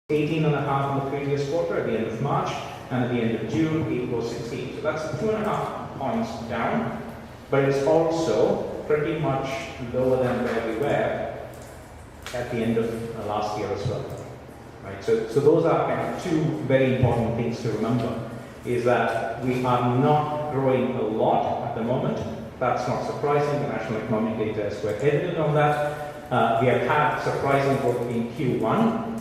18.5 in the previous quarter at the end of March, and at the end of June, it was 16. So that's 2.5 points down, but it's also pretty much lower than where we were at the end of last year as well. Right? So those are kind of two very important things to remember, is that we are not growing a lot at the moment. That's not surprising. The national economic data is quite evident on that. We have had surprising growth in Q1.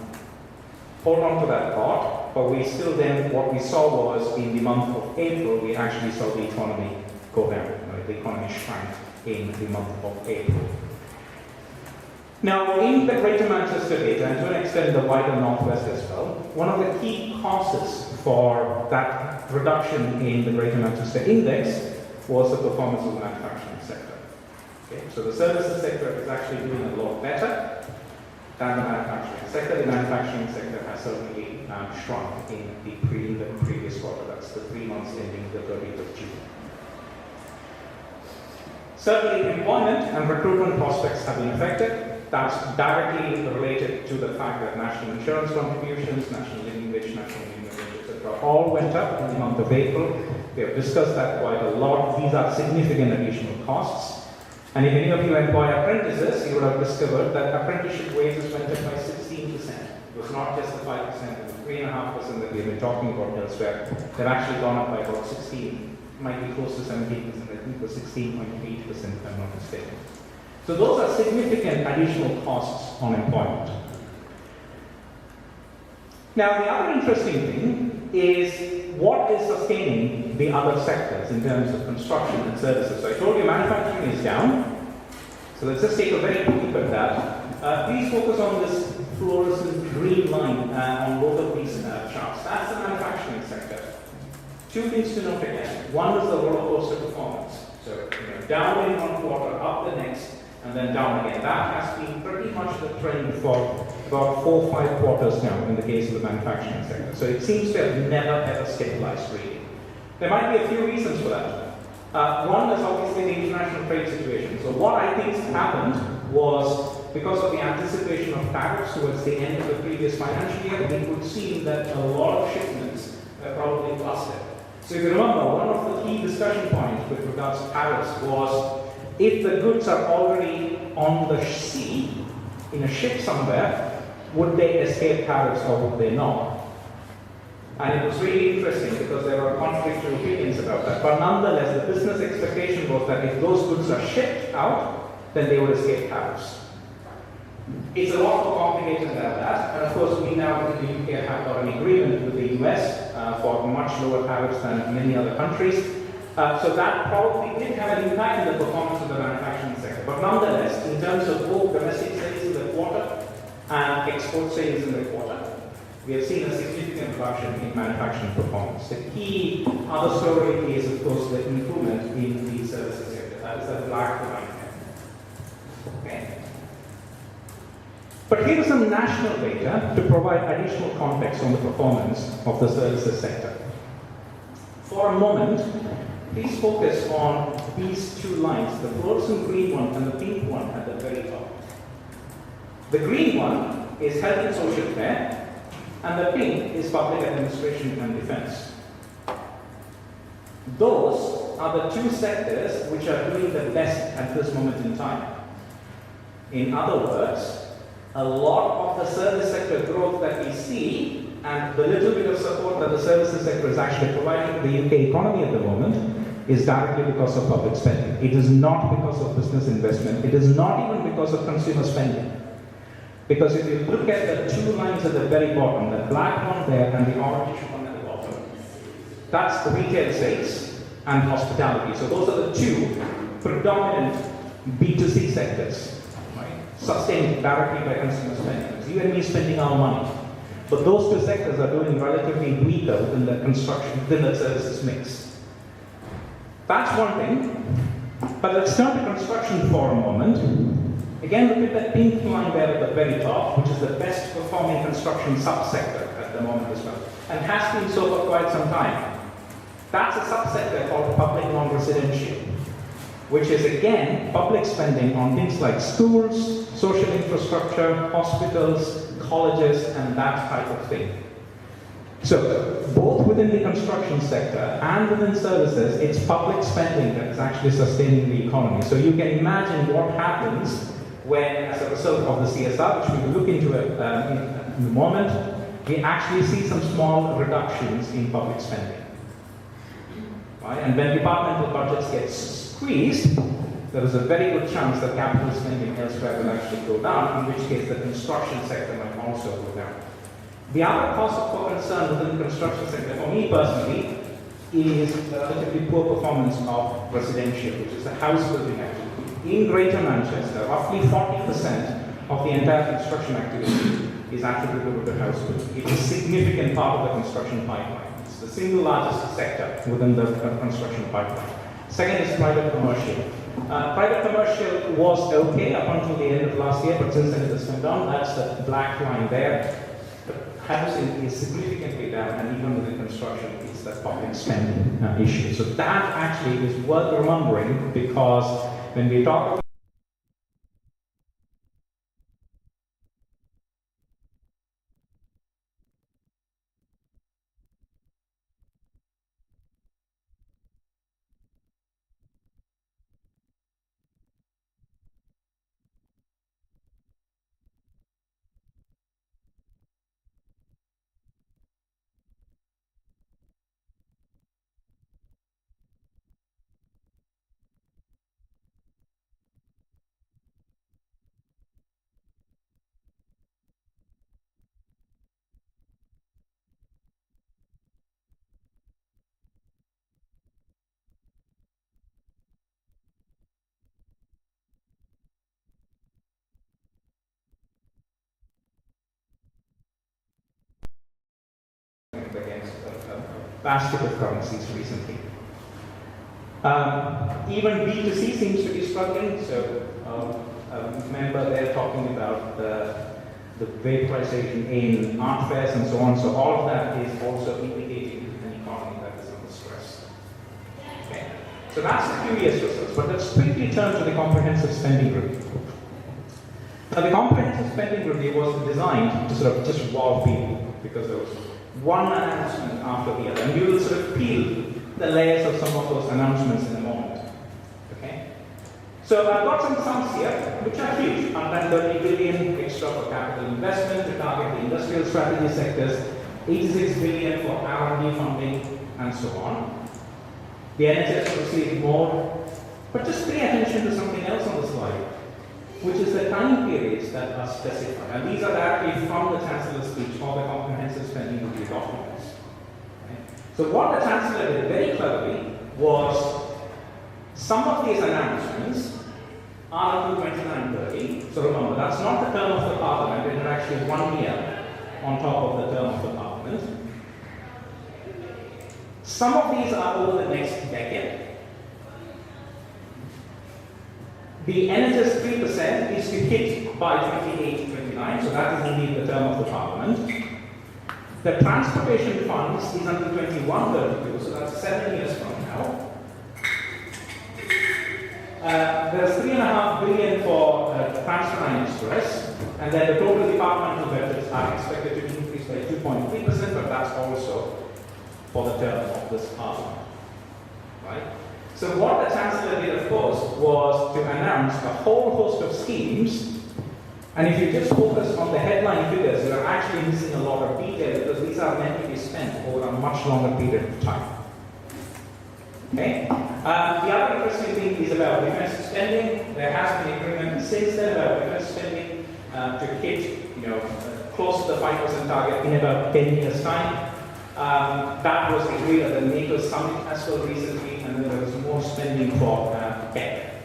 Hold on to that thought, but we still then, what we saw was in the month of April, we actually saw the economy go down. Right? The economy shrank in the month of April. Now, in the Greater Manchester data, and to an extent the wider Northwest as well, one of the key causes for that reduction in the Greater Manchester Index was the performance of the manufacturing sector. Okay? So the services sector is actually doing a lot better than the manufacturing sector. The manufacturing sector has certainly shrunk in the previous quarter. That's the 3 months ending the 30th of June. Certainly, employment and recruitment prospects have been affected. That's directly related to the fact that national insurance contributions, national living wage, etc., all went up in the month of April. We have discussed that quite a lot. These are significant additional costs. And if any of you employ apprentices, you would have discovered that apprenticeship wages went up by 16%. It was not just the 5%, the 3.5% that we have been talking about elsewhere. They've actually gone up by about 16, might be close to 17%. I think it was 16.8% if I'm not mistaken. So those are significant additional costs on employment. Now, the other interesting thing is what is sustaining the other sectors in terms of construction and services. So I told you manufacturing is down. So let's just take a very quick look at that. Please focus on this fluorescent green line on both of these charts. That's the manufacturing sector. Two things to note again. One is the roller coaster performance. So down in one quarter, up the next, and then down again. That has been pretty much the trend for about 4 or 5 quarters now in the case of the manufacturing sector. So it seems to have never ever stabilized really. There might be a few reasons for that. One is obviously the international trade situation. So what I think happened was because of the anticipation of tariffs towards the end of the previous financial year, it would seem that a lot of shipments were probably busted. So if you remember, one of the key discussion points with regards to tariffs was if the goods are already on the sea, in a ship somewhere, would they escape tariffs or would they not? And it was really interesting because there were contradictory opinions about that. But nonetheless, the business expectation was that if those goods are shipped out, then they would escape tariffs. It's a lot more complicated than that. And of course, we now in the UK have got an agreement with the US for much lower tariffs than many other countries. So that probably did have an impact on the performance of the manufacturing sector. But nonetheless, in terms of both domestic sales in the quarter and export sales in the quarter, we have seen a significant reduction in manufacturing performance. The key other story is, of course, the improvement in the services sector. That is the black line. Okay. But here is some national data to provide additional context on the performance of the services sector. For a moment, please focus on these two lines, the fluorescent green one and the pink one at the very top. The green one is health and social care, and the pink is public administration and defense. Those are the two sectors which are doing the best at this moment in time. In other words, a lot of the service sector growth that we see and the little bit of support that the services sector is actually providing to the UK economy at the moment is directly because of public spending. It is not because of business investment. It is not even because of consumer spending. Because if you look at the two lines at the very bottom, the black one there and the orange one at the bottom, that's the retail sales and hospitality. So those are the two predominant B2C sectors, right? Sustained directly by consumer spending. It's you and me spending our money. But those two sectors are doing relatively weaker within the construction, within the services mix. That's one thing. But let's turn to construction for a moment. Again, look at that pink line there at the very top, which is the best performing construction subsector at the moment as well, and has been so for quite some time. That's a subsector called public non-residential, which is again public spending on things like schools, social infrastructure, hospitals, colleges and that type of thing. So, both within the construction sector and within services, it's public spending that is actually sustaining the economy. So you can imagine what happens when, as a result of the CSR, which we will look into in a moment, we actually see some small reductions in public spending. Right? And when departmental budgets get squeezed, there is a very good chance that capital spending elsewhere will actually go down, in which case the construction sector might also go down. The other cause for concern within the construction sector, for me personally, is the relatively poor performance of residential, which is the house building activity. In Greater Manchester, roughly 40% of the entire construction activity is attributable to house building. It's a significant part of the construction pipeline. It's the single largest sector within the construction pipeline. Second is private commercial. Private commercial was okay up until the end of last year, but since then it has come down. That's the black line there. Housing is significantly down, and even within construction, it's that public spending issue. So that actually is worth remembering, because when we talk about against a basket of currencies recently. Even B2C seems to be struggling. So remember they're talking about the vaporization in art fairs and so on. So all of that is also indicating an economy that is under stress. Okay. So that's the curious results. But let's quickly turn to the comprehensive spending review. Now the comprehensive spending review was designed to sort of just wow people, because there was one announcement after the other, and we will sort of peel the layers of some of those announcements in a moment. Okay? So I've got some sums here, which are huge. 130 billion extra for capital investment to target the industrial strategy sectors, 86 billion for R&D funding, and so on. The NHS received more, but just pay attention to something else on the slide, which is the time periods that are specified. And these are directly from the Chancellor's speech or the comprehensive spending review documents. Okay? So what the Chancellor did very cleverly was, some of these announcements are until 29-30. So remember, that's not the term of the Parliament, it is actually 1 year on top of the term of the Parliament. Some of these are over the next decade. The NHS 3% is to hit by 28-29, so that is indeed the term of the Parliament. The transportation funds is until 21-32, so that's 7 years from now. There's 3.5 billion for Transfer Express, and then the total departmental budgets are expected to increase by 2.3%, but that's also for the term of this Parliament. Right? So what the Chancellor did, of course, was to announce a whole host of schemes, and if you just focus on the headline figures, you are actually missing a lot of detail, because these are meant to be spent over a much longer period of time. Okay? The other interesting thing is about defense spending. There has been agreement since then about defense spending to hit, close to the 5% target in about 10 years' time. That was agreed at the NATO summit as well recently, and then there was more spending for tech,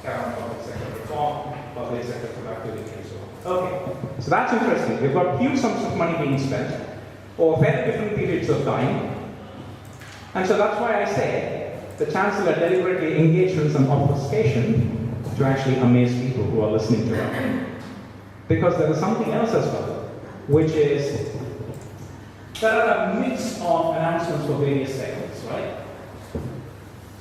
around public sector reform, public sector productivity, and so on. Okay, so that's interesting. We've got huge sums of money being spent over very different periods of time, and so that's why I say the Chancellor deliberately engaged in some obfuscation to actually amaze people who are listening to her. Because there is something else as well, which is there are a mix of announcements for various sectors, right?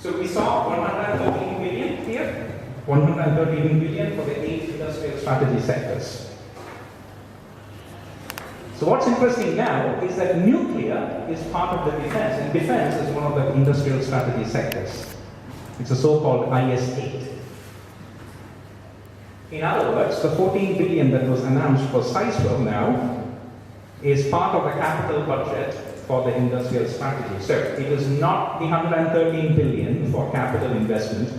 So we saw 113 billion here, 113 billion for the 8 industrial strategy sectors. So what's interesting now is that nuclear is part of the defense, and defense is one of the industrial strategy sectors. It's a so-called IS-8. In other words, the 14 billion that was announced for Sizewell now is part of the capital budget for the industrial strategy. So it is not the 113 billion for capital investment,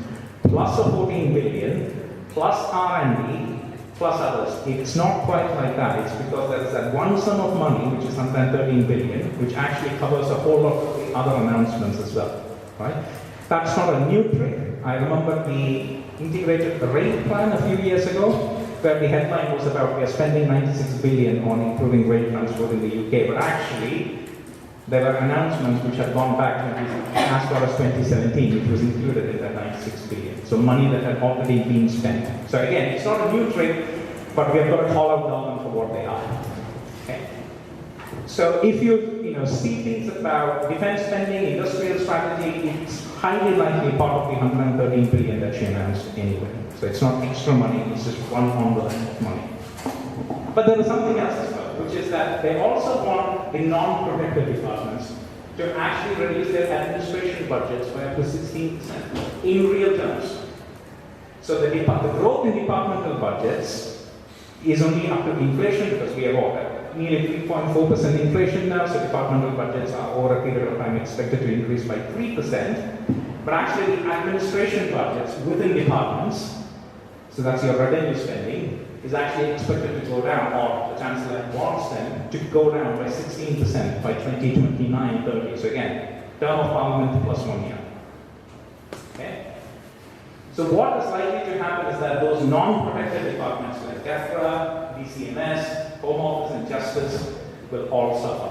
plus the 14 billion, plus R&D, plus others. It's not quite like that. It's because there is that one sum of money, which is 113 billion, which actually covers a whole lot of the other announcements as well, right? That's not a new trick. I remember the integrated rail plan a few years ago, where the headline was about we are spending 96 billion on improving rail transport in the UK, but actually there were announcements which had gone back as far as 2017, which was included in that 96 billion. So money that had already been spent. So again, it's not a new trick, but we have got to call out government for what they are. Okay. So if you see things about defense spending, industrial strategy, it's highly likely part of the 113 billion that she announced anyway. So it's not extra money, it's just one envelope of money. But there is something else as well, which is that they also want the non-protected departments to actually reduce their administration budgets by up to 16% in real terms. So the growth in departmental budgets is only up to inflation, because we have nearly 3.4% inflation now, so departmental budgets are over a period of time expected to increase by 3%. But actually the administration budgets within departments, so that's your revenue spending, is actually expected to go down, or the Chancellor wants them to go down by 16% by 2029-30. So again, term of Parliament plus 1 year. Okay? So what is likely to happen is that those non-protected departments like DEFRA, DCMS, Home Office and Justice will all suffer.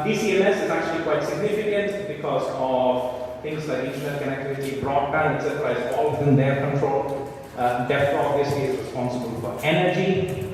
DCMS is actually quite significant because of things like internet connectivity, broadband, etc. is all within their control. DEFRA obviously is responsible for energy.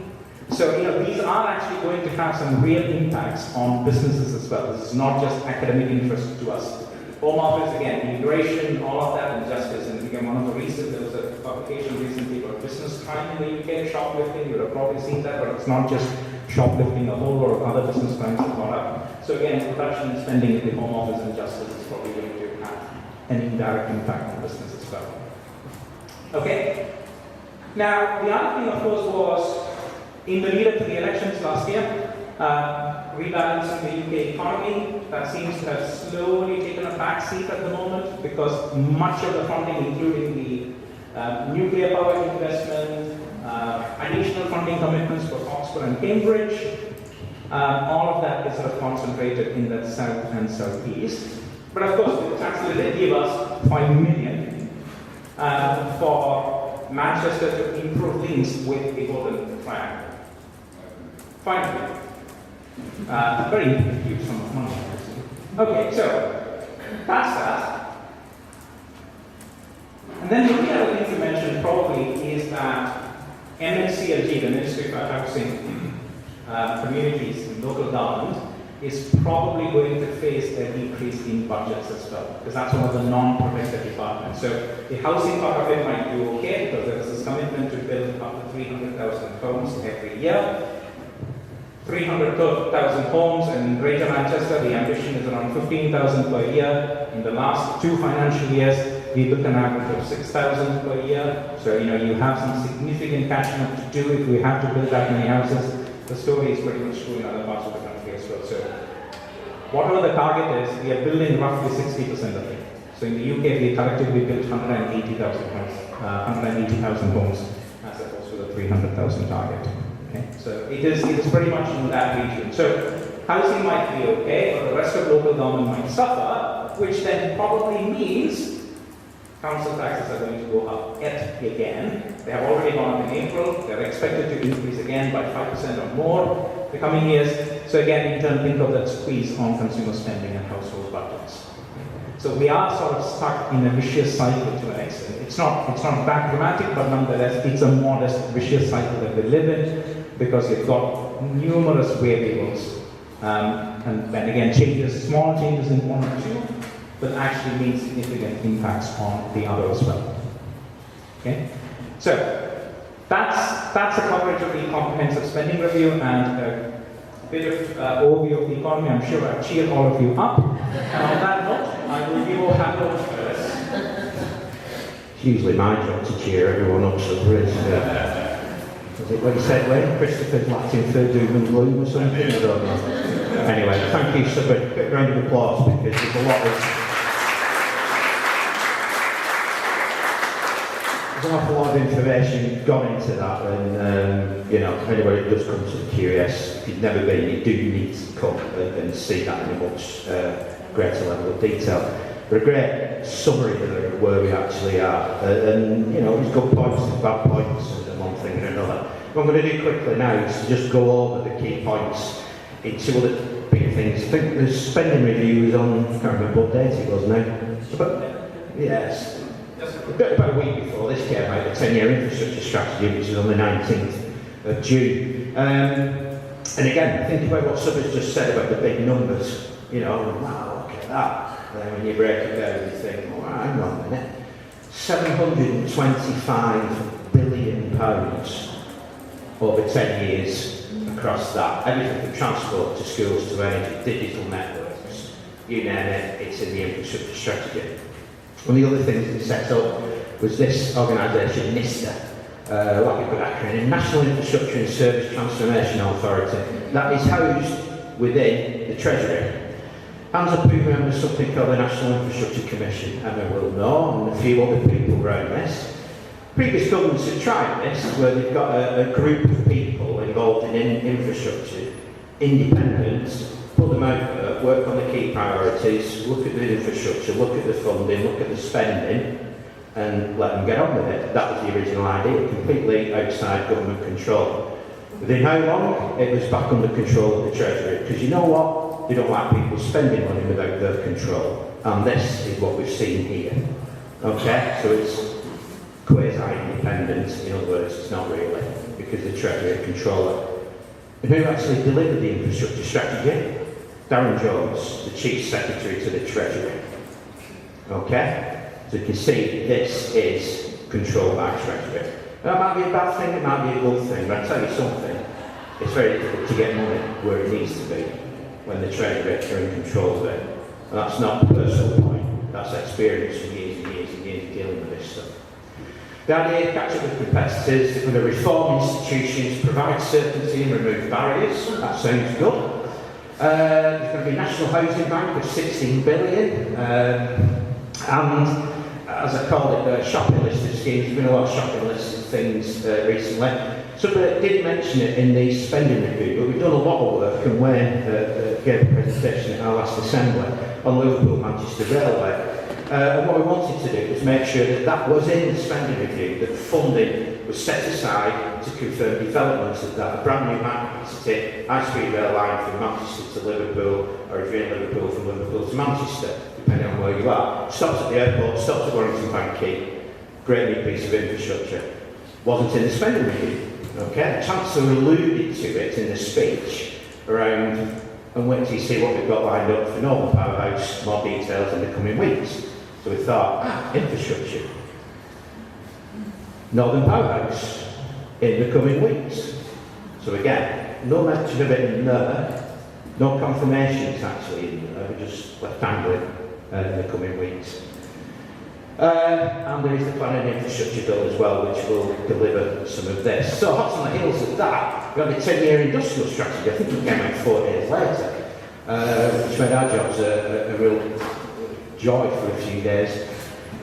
So these are actually going to have some real impacts on businesses as well. This is not just academic interest to us. Home Office, again, immigration, all of that, and justice. And again, one of the reasons there was a publication recently about business crime in the UK, shoplifting. You would have probably seen that, but it's not just shoplifting. A whole lot of other business crimes have gone up. So again, reduction in spending in the Home Office and justice is probably going to have an indirect impact on business as well. Okay. Now, the other thing, of course, was in the lead up to the elections last year. Rebalancing the UK economy, that seems to have slowly taken a back seat at the moment, because much of the funding, including the nuclear power investment, additional funding commitments for Oxford and Cambridge, all of that is sort of concentrated in the south and southeast. But of course, the Chancellor did give us 5 million for Manchester to improve links with the Golden Triangle. 5 million. Very huge sum of money, obviously. Okay, so that's that. And then the other thing to mention probably is that MHCLG, the Ministry for Housing, Communities and Local Government, is probably going to face a decrease in budgets as well, because that's one of the non-protected departments. So the housing part of it might do okay, because there is this commitment to build up to 300,000 homes every year. 300,000 homes in Greater Manchester, the ambition is around 15,000 per year. In the last 2 financial years, we look an average of 6,000 per year. So, you have some significant catching up to do if we have to build that many houses. The story is pretty much true in other parts of the country as well. So, whatever the target is, we are building roughly 60% of it. So, in the UK, we collectively built 180,000 homes, as opposed to the 300,000 target. Okay, so it is pretty much in that region. So housing might be okay, but the rest of local government might suffer, which then probably means council taxes are going to go up yet again. They have already gone up in April. They're expected to increase again by 5% or more the coming years. So again, in turn, think of that squeeze on consumer spending and household budgets. So we are sort of stuck in a vicious cycle to an extent. It's not that dramatic, but nonetheless, it's a modest vicious cycle that we live in, because you've got numerous variables, and then again, small changes in one or two, but actually mean significant impacts on the other as well. Okay, so that's that's a coverage of the comprehensive spending review and a bit of overview of the economy. I'm sure I've cheered all of you up. And on that note, I will give you a hand over first. It's usually my job to cheer everyone up, so there is. Was it what he said when? Christopher's Latin for doom and gloom or something? I don't know. Anyway, thank you so much. A round of applause because there's a lot of. There's an awful lot of information gone into that, and you know, anybody that does come to curious, if you've never been, you do need to come and see that in a much greater level of detail. But a great summary of where we actually are, and you know, there's good points and bad points, and one thing and another. What I'm going to do quickly now is to just go over the key points into other big things. I think the spending review was on, I can't remember what date it was now. Yes. About a week before this came out, the 10-year infrastructure strategy, which is on the 19th of June. And again, think about what Subba's just said about the big numbers. You know, wow, look at that. And then when you break it down, you think, oh, hang on a minute. £725 billion over 10 years across that. Everything from transport to schools to energy, digital networks, you name it, it's in the infrastructure strategy. One of the other things that set up was this organisation, NISTA, like a good acronym, National Infrastructure and Service Transformation Authority. That is housed within the Treasury. Hands up who remembers something called the National Infrastructure Commission, Emma will know, and a few other people around this. Previous governments have tried this, where they've got a group of people involved in infrastructure, independent, put them out there, work on the key priorities, look at the infrastructure, look at the funding, look at the spending, and let them get on with it. That was the original idea, completely outside government control. Within how long? It was back under control of the Treasury, because you know what? They don't like people spending money without their control. And this is what we've seen here. Okay? So it's quasi-independent, in other words, it's not really, because the Treasury control it. And who actually delivered the infrastructure strategy? Darren Jones, the Chief Secretary to the Treasury. Okay? So you can see this is controlled by Treasury. That might be a bad thing, it might be a good thing, but I'll tell you something. It's very difficult to get money where it needs to be when the Treasury are in control of it. And that's not a personal point, that's experience from years and years and years dealing with this stuff. The idea, catch up with competitors, they're going to reform institutions, provide certainty and remove barriers. That sounds good. There's going to be a national housing bank of 16 billion. And as I called it, shopping list of schemes. There's been a lot of shopping lists of things recently. Somebody did mention it in the spending review, but we've done a lot of work, and Wayne gave a presentation at our last assembly on Liverpool-Manchester Railway. And what we wanted to do was make sure that that was in the spending review, that the funding was set aside to confirm development of that. A brand new high-capacity high-speed rail line from Manchester to Liverpool, or if you're in Liverpool, from Liverpool to Manchester, depending on where you are. Stops at the airport, stops at Warrington Bank Quay. Great new piece of infrastructure. Wasn't in the spending review. Okay, the Chancellor alluded to it in the speech around, and wait till you see what we've got lined up for Northern Powerhouse, more details in the coming weeks. So we thought, infrastructure. Northern Powerhouse in the coming weeks. So again, no mention of it in there, no confirmations actually in there, we just left dangling in the coming weeks. And there is the planning infrastructure bill as well, which will deliver some of this. So hot on the heels of that, we have the 10-year industrial strategy. I think it came out 4 days later, which made our jobs a real joy for a few days.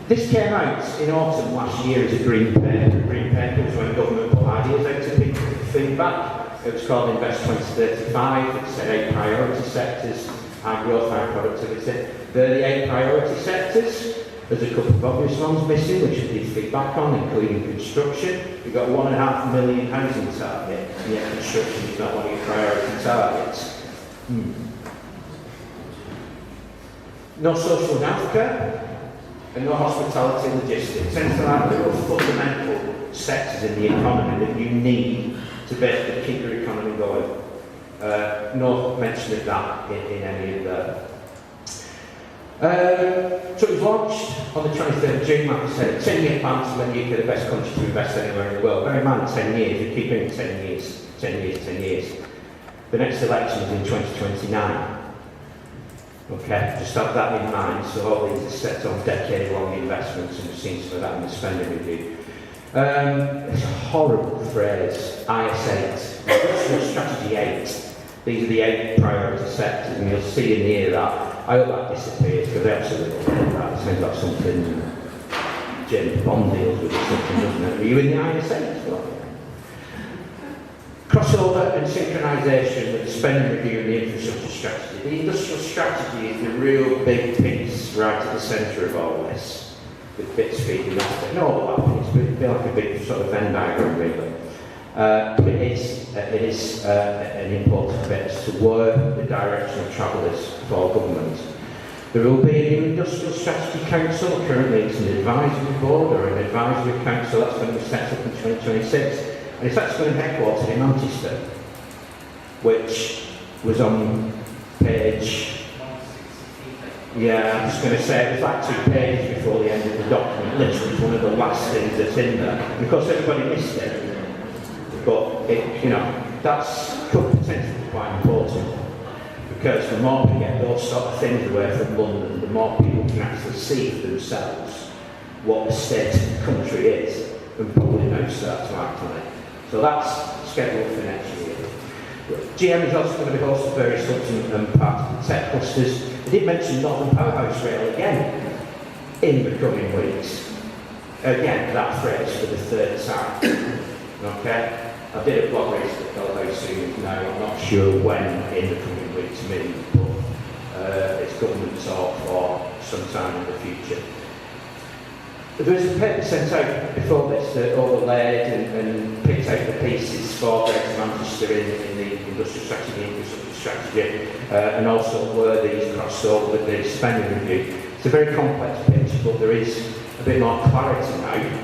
This came out in autumn last year as a green paper. Green paper was when government put ideas out to people for feedback. It was called Invest 2035. It said 8 priority sectors, high growth, high productivity. They're the 8 priority sectors. There's a couple of obvious ones missing, which we need feedback on, including construction. We've got 1.5 million housing target, and yet construction is not one of your priority targets. No social and healthcare, and no hospitality and logistics. Anything like the fundamental sectors in the economy that you need to basically keep your economy going. No mention of that in any of the. So it was launched on the 23rd of June, like I said, 10-year plan to make the UK the best country to invest anywhere in the world. Bear in mind, 10 years, we keep it 10 years, 10 years, 10 years. The next election is in 2029. Okay, just have that in mind. So all these are set on decade-long investments, and we've seen some of that in the spending review. It's a horrible phrase, IS8, Industrial Strategy 8. These are the 8 priority sectors, and you'll see and hear that. I hope that disappears, because they absolutely hate that. It sounds like something James Bond deals with or something, doesn't it? Are you in the IS8? Well, crossover and synchronisation with the spending review and the infrastructure strategy. The industrial strategy is the real big piece right at the centre of all this, with bits feeding off it. No overlapping, it's a bit like a big sort of Venn diagram, really. But it is an important bit as to where the direction of travel is for government. There will be a new Industrial Strategy Council. Currently it's an advisory board or an advisory council that's going to be set up in 2026. And it's actually going to be headquartered in Manchester, which was on page... Yeah, I'm just going to say it was like 2 pages before the end of the document. Literally, it's one of the last things that's in there. And of course, everybody missed it. But, that's could potentially be quite important. Because the more we get those sort of things away from London, the more people can actually see for themselves what the state of the country is, and probably now start to act on it. So that's scheduled for next year. GM is also going to be hosting various hubs and parts of the tech clusters. I did mention Northern Powerhouse Rail again in the coming weeks. Again, that phrase for the 3rd time. Okay? I did a blog recently called How Soon Is Now. I'm not sure when in the coming weeks means, but it's government talk for some time in the future. There was a paper sent out before this that overlaid and picked out the pieces for Greater Manchester in the industrial strategy, infrastructure strategy, and also where these crossed over with the spending review. It's a very complex picture, but there is a bit more clarity now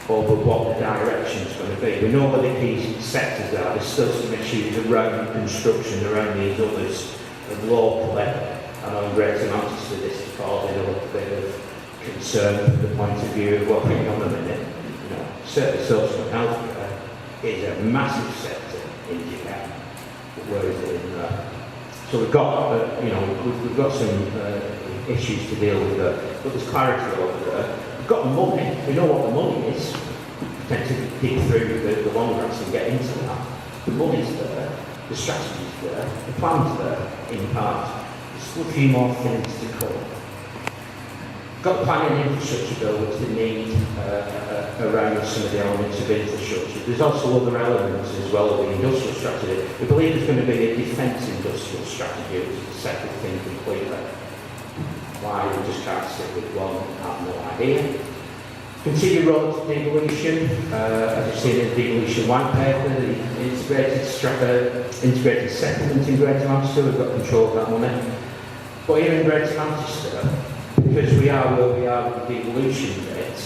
over what the direction is going to be. We know what the key sectors are. There's still some issues around construction, around these others, and locally, and on Greater Manchester this is causing a little bit of concern from the point of view of, well, hang on a minute, certainly social and healthcare is a massive sector in GM, but where is it in there? So we've got, we've got some issues to deal with there, but there's clarity over there. We've got the money, we know what the money is, tend to dig through the long grass and get into that. The money's there, the strategy's there, the plan's there, in part. There's still a few more things to come. Got the planning and infrastructure bill, which they need around some of the elements of infrastructure. There's also other elements as well of the industrial strategy. We believe there's going to be a defence industrial strategy, which is a separate thing completely. Why we just can't stick with one, I have no idea. Continue road to devolution, as you've seen in the devolution white paper, the integrated settlement in Greater Manchester, we've got control of that money. But here in Greater Manchester, because we are where we are with the devolution bit,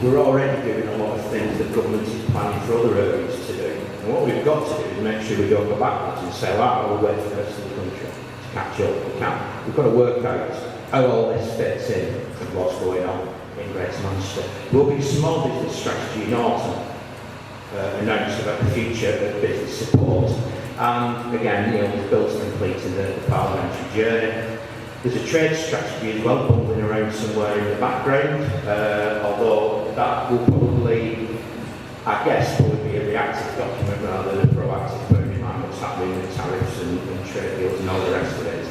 we're already doing a lot of things that government is planning for other areas to do. And what we've got to do is make sure we don't go backwards and say, we'll wait for the rest of the country to catch up. We can't. We've got to work out how all this fits in and what's going on in Greater Manchester. There will be a small business strategy in autumn announced about the future of business support. And again, there's bills completing the parliamentary journey. There's a trade strategy as well, bubbling around somewhere in the background, although that will probably, I guess, probably be a reactive document rather than a proactive, bearing in mind what's happening with tariffs and trade deals and all the rest of it.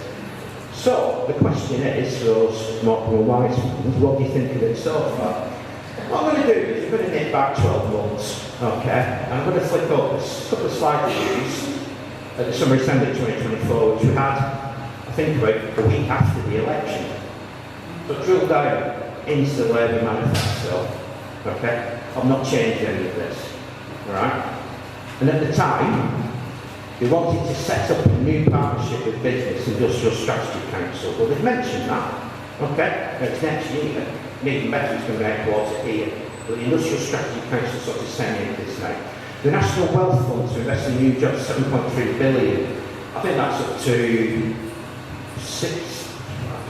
So, the question is, for those more wise ones, what do you think of it so far? What I'm going to do is I'm going to nip back 12 months, okay, and I'm going to flick up a couple of slides we used at the Summer Assembly 2024, which we had, I think, about a week after the election. So drill down into the Labour manifesto, okay? I've not changed any of this, alright? And at the time, they wanted to set up a new partnership with Business Industrial Strategy Council. Well, they've mentioned that, okay? It's next year, and even better, it's going to be headquartered here. But the Industrial Strategy Council sort of sending this now. The National Wealth Fund to invest in new jobs, 7.3 billion. I think that's up to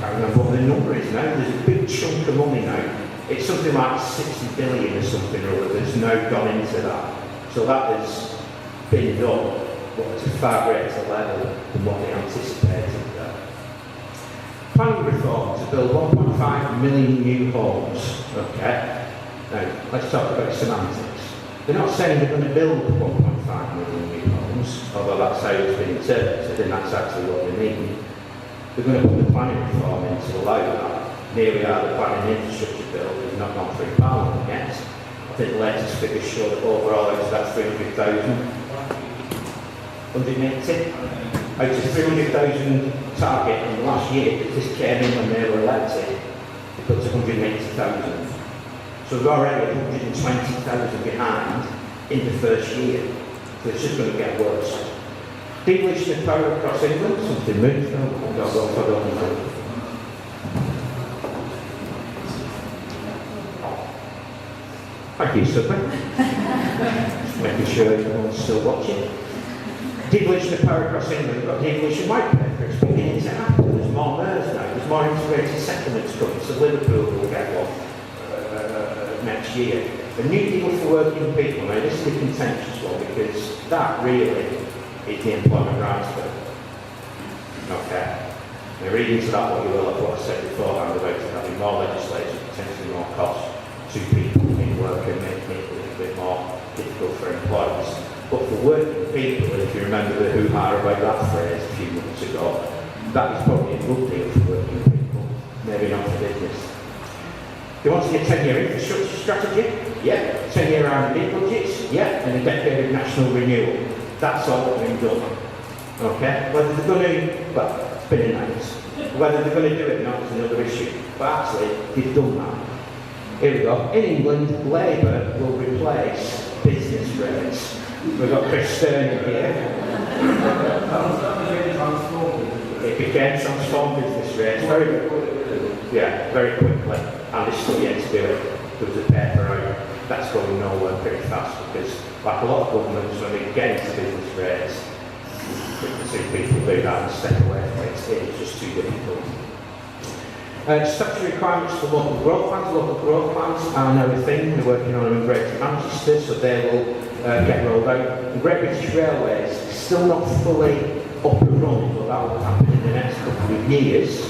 can't remember what the number is now. There's a big chunk of money now. It's something like 60 billion or something or other. There's no gone into that. So that has been done, but at a far greater level than what they anticipated there. Planning reform to build 1.5 million new homes. Okay. Now, let's talk about semantics. They're not saying they're going to build 1.5 million new homes, although that's how it's been interpreted, and that's actually what they mean. They're going to put the planning reform in to allow that. Here we are, the planning infrastructure bill has not gone through Parliament yet. I think the latest figures show that overall it was about 300,000. 180? Out of 300,000 target in the last year, this came in when they were elected, it got to 180,000. So we're already 120,000 behind in the first year. So it's just going to get worse. Devolution of power across England, something moved. Thank you, Super. Just making sure everyone's still watching. Devolution of power across England. We've got devolution white paper. It's beginning to happen. There's more MERS now. There's more integrated settlements coming. So Liverpool will get one next year. A new deal for working people. Now this is the contentious one because that really is the employment rights bill. Okay. Now reading to that what you will have what I said beforehand about having more legislation, potentially more cost to people in work and making it a little bit more difficult for employers. But for working people, if you remember the hoo-ha about that phrase a few months ago, that is probably a good deal for working people, maybe not for business. They want to get 10-year infrastructure strategy? Yeah. 10-year R&D budgets? Yeah. And a decade of national renewal. That's all that's been done. Okay? Whether they're going to, well, it's been announced. Whether they're going to do it or not is another issue. But actually, they've done that. Here we go. In England, Labour will replace business rates. We've got Chris Fletcher here. It became transformed business rates very quickly. And they're still yet to do it. There was a paper out. That's going nowhere pretty fast because, like a lot of governments, when they get into business rates, you can see people do that and step away from it. It's just too difficult. Statutory requirements for local growth plans. Local growth plans are now a thing. They're working on them in Greater Manchester, so they will get rolled out. The Great British Railways is still not fully up and running, but that will happen in the next couple of years.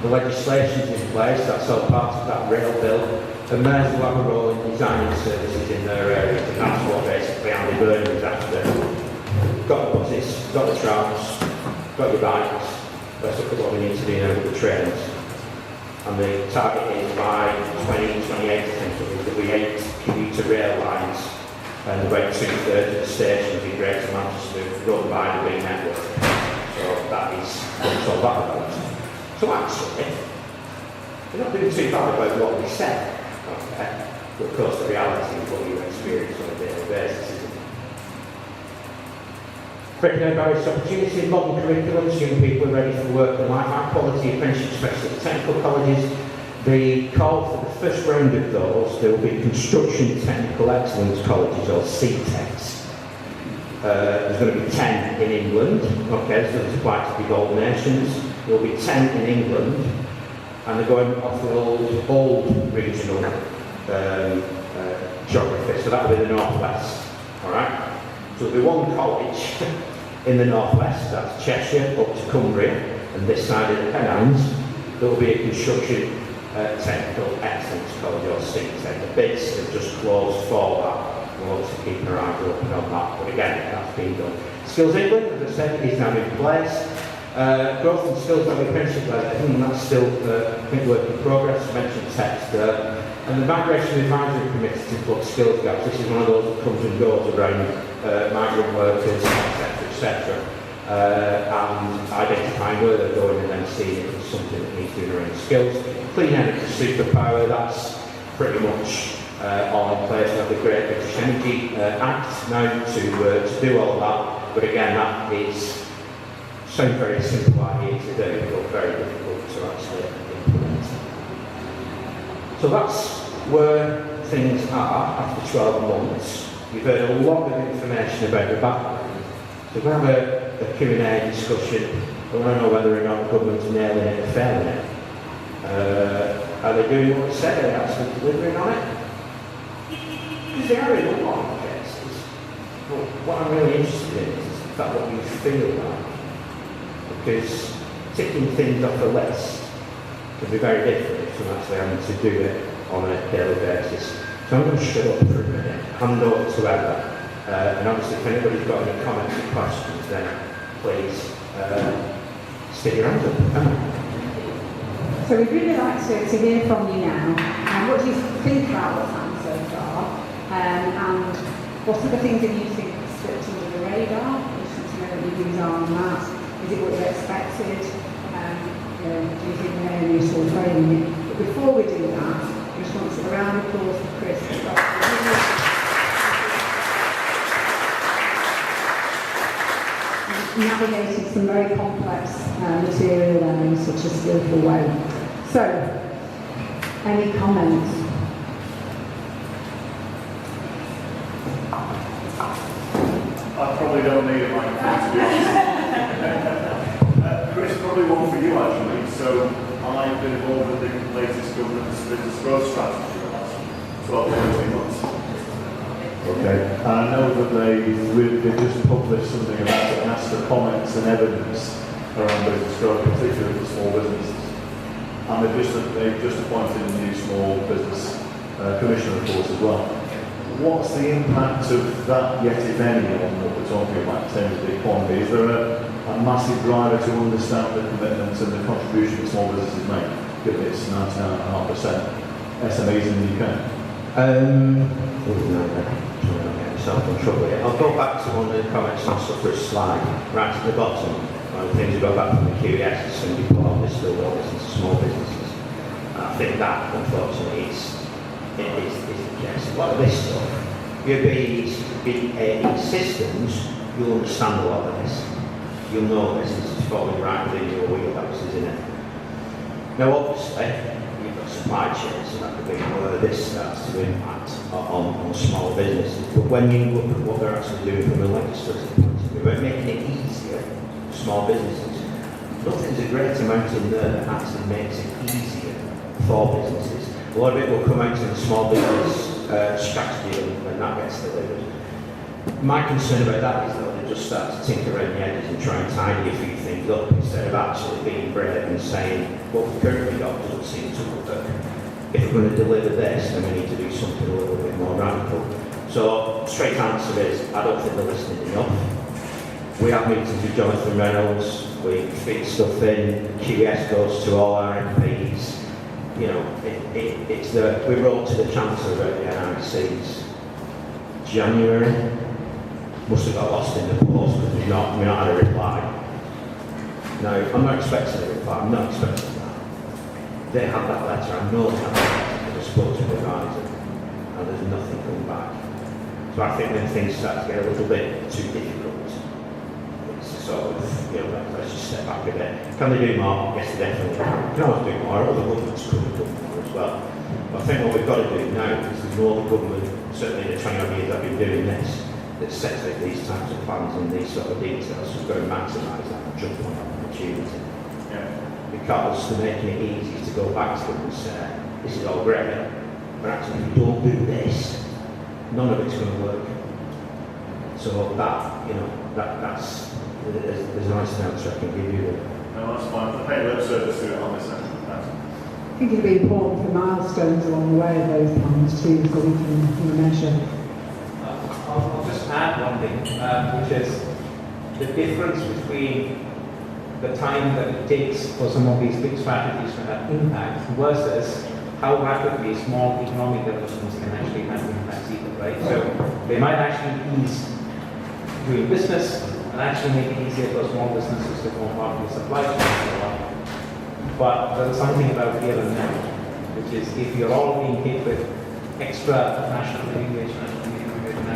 The legislation's in place, that's all part of that rail bill, and MERS will have a role in designing services in their areas, and that's what basically Andy Burnham is after. Got the buses, got the trams, got your bikes, let's look at what we need to do now with the trains. And the target is by 2028, I think, there'll be 8 commuter rail lines, and about 2/3 of the stations in Greater Manchester run by the big network. So that is what's all that about. So actually, we're not doing too bad about what we said, okay? But of course the reality is what you experience on a daily basis, isn't it? Breaking down various opportunities, modern curriculums, young people are ready for work and life, high quality apprenticeship, especially at technical colleges. The call for the first round of those, there will be Construction Technical Excellence Colleges, or CTECs. There's going to be 10 in England, okay, so it's applied to the old nations. There will be 10 in England, and they're going off the old regional geography, so that will be the northwest, alright? So there'll be one college in the northwest, that's Cheshire up to Cumbria, and this side of the Pennines, there will be a Construction Technical Excellence College, or CTEC. The bids have just closed for that. We'll obviously keep our eyes open on that, but again, that's been done. Skills England, as I said, is now in place. Growth and skills on the apprenticeship level, that's still, I think, work in progress. I mentioned text there. And the Migration Advisory Committee to plug skills gaps. This is one of those that comes and goes around migrant workers, etc., and identifying where they're going and then seeing if there's something that needs doing around skills. Clean energy superpower, that's pretty much all in place. We have the Great British Energy Act now to do all that, but again, that is sounds very simple idea to do, but very difficult to actually implement. So that's where things are after 12 months. You've heard a lot of information about the background. So we're going to have a Q&A discussion. I want to know whether or not the government's nailing it or failing it. Are they doing what they said? Are they actually delivering on it? Because they are in a lot of cases. But what I'm really interested in is that what you feel like. Because ticking things off a list can be very different from actually having to do it on a daily basis. So I'm going to shut up for a minute, hand over to Emma, and obviously if anybody's got any comments or questions, then please stick your hands up. Emma. So we'd really like to hear from you now. What do you think about what's happened so far? And what are the things that you think slipped under the radar? Just to know what your views are on that. Is it what you expected? Do you think the area is sort of framing it? But before we do that, I just want a round of applause for Chris. Navigated some very complex material there in such a skillful way. So, any comments? I probably don't need a microphone, to be honest. Chris, probably one for you actually. So, I've been involved with the latest government's business growth strategy for the last 12 to 18 months. Okay. I know that they just published something about it and asked for comments and evidence around business growth, particularly for small businesses. And they've just appointed a new small business commissioner, of course, as well. What's the impact of that, yet if any, on what we're talking about in terms of the economy? Is there a massive driver to understand the commitments and the contribution that small businesses make, given it's 99.5% SMEs in the UK? Myself in trouble here. I'll go back to one of the comments on Suffer's slide, right at the bottom. One of the things we got back from the QES is somebody put on this still well listen to small businesses. And I think that, unfortunately, is the case. A lot of this stuff, you'll be in systems, you'll understand a lot of this. You'll know this is falling right within your wheelhouse, isn't it? Now, obviously, you've got supply chains, so that could be where this starts to impact on small businesses. But when you look at what they're actually doing from a legislative point of view, about making it easier for small businesses, nothing's a great amount in there that actually makes it easier for businesses. A lot of it will come out in the small business strategy when that gets delivered. My concern about that is that they just start to tinker around the edges and try and tidy a few things up instead of actually being brave and saying, what we've currently got doesn't seem to work. If we're going to deliver this, then we need to do something a little bit more radical. So, straight answer is, I don't think they're listening enough. We have meetings with Jonathan Reynolds, we feed stuff in, QES goes to all our MPs. You know, we wrote to the Chancellor about the NICs January. Must have got lost in the post because we've not had a reply. Now, I'm not expecting a reply, I'm not expecting that. They have that letter, I know they have that letter, they spoke to the advisor, and there's nothing coming back. So I think when things start to get a little bit too difficult, it's sort of, let's just step back a bit. Can they do more? Yes, they definitely can. They can always do more, other governments could have done more as well. But I think what we've got to do now is ignore the government, certainly in the 20 odd years I've been doing this, that sets out these types of plans and these sort of details, we've got to maximise that and jump on that opportunity. Yeah. Because they're making it easy to go back to them and say, this is all great, but actually if you don't do this, none of it's going to work. So that's there's a nice answer I can give you. No, that's fine. I pay lip service to it on this end. I think it'd be important for milestones along the way of those plans too, so we can measure. I'll just add one thing, which is the difference between the time that it takes for some of these big strategies to have impact versus how rapidly small economic developments can actually have impacts either, right? So they might actually ease doing business and actually make it easier for small businesses to form part of the supply chain and so on. But there's something about here and now, which is if you're all being hit with extra national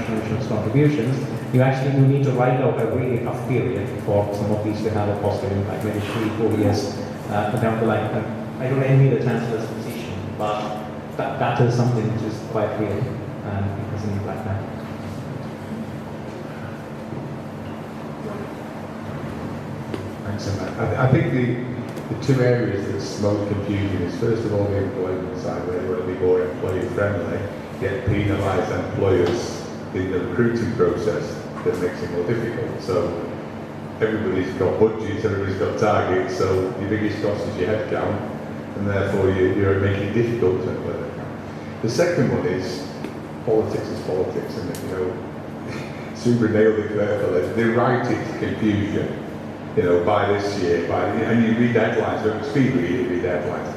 insurance contributions, you need to write out a really tough period for some of these to have a positive impact, maybe 3-4 years down the line. I don't envy the Chancellor's position, but that is something which is quite real and has an impact now. Thanks, Emma. I think the two areas that's most confusing is first of all the employment side, where they want to be more employee friendly, yet penalise employers in the recruiting process that makes it more difficult. So everybody's got budgets, everybody's got targets, so your biggest cost is your headcount, and therefore you're making it difficult to employ headcount. The second one is politics is politics, and you know, Super nailed it carefully. They write it to confusion. You know, by this year, and you read headlines, don't speed read headlines.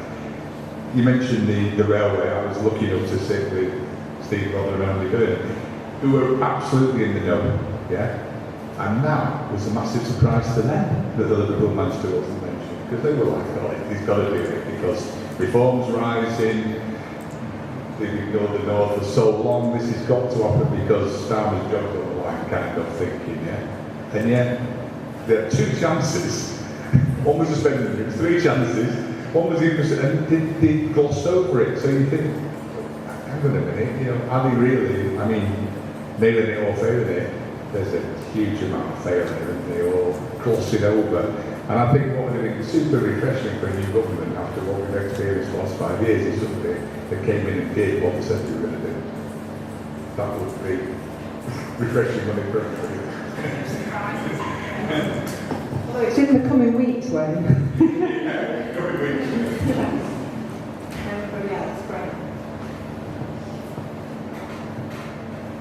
You mentioned the railway. I was lucky enough to sit with Steve Rother and Emily Byrne, who were absolutely in the know, yeah? And that was a massive surprise to them that the Liverpool Manchester wasn't mentioned, because they were like, oh, he's got to do it, because reform's rising, they've ignored the North for so long, this has got to happen because Starmer's job's on the line kind of thinking, yeah? And yet, there are two chances. One was suspended, there was three chances. One was interested, and they glossed over it. So you think, hang on a minute, you know, are they really? I mean, nailing it or failing it. There's a huge amount of failure, and they all gloss it over. And I think what would have been super refreshing for a new government after what we've experienced the last 5 years is somebody that came in and did what they said they were going to do. That would be refreshing when it broke for you. Although it's in the coming weeks, Wayne. Yeah, coming weeks. Everybody else, great.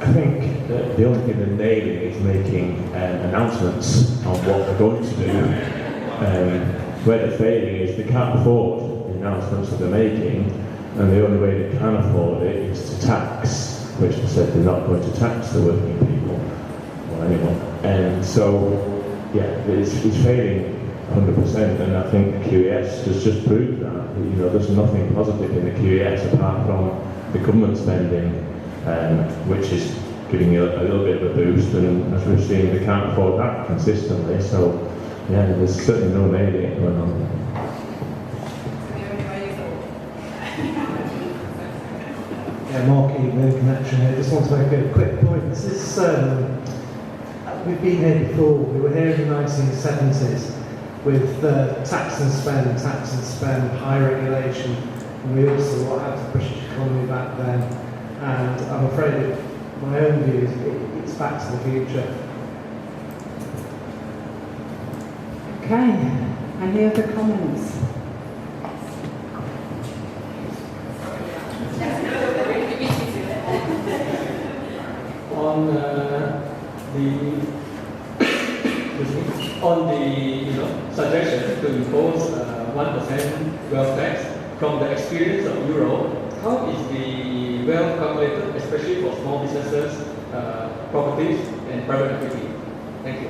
I think that the only thing they're nailing is making announcements on what they're going to do. Where they're failing is they can't afford the announcements that they're making, and the only way they can afford it is to tax, which they said they're not going to tax the working people or anyone. And so, yeah, it's failing 100%, and I think the QES has just proved that. You know, there's nothing positive in the QES apart from the government spending, which is giving you a little bit of a boost, and as we've seen, they can't afford that consistently. So, yeah, there's certainly no nailing going on. Yeah, Mark Eaton, Connection here. Just want to make a quick point. This is, we've been here before. We were here in the 1970s with tax and spend, high regulation, and we all saw what happened to the British economy back then. And I'm afraid my own view is it's back to the future. Okay, any other comments? On the suggestion to impose 1% wealth tax from the experience of Europe, how is the wealth calculated, especially for small businesses, properties, and private equity? Thank you.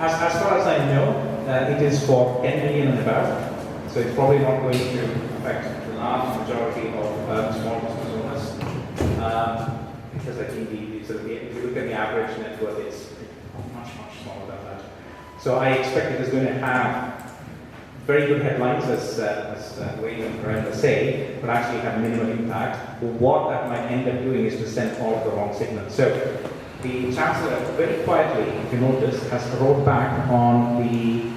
As far as I know, it is for 10 million and above, so it's probably not going to affect the large majority of small business owners, because I think if you look at the average net worth, it's much smaller than that. So I expect it is going to have very good headlines, as Wayne and Brenda say, but actually have minimal impact. But what that might end up doing is to send all of the wrong signals. So the Chancellor, very quietly, if you notice, has rolled back on the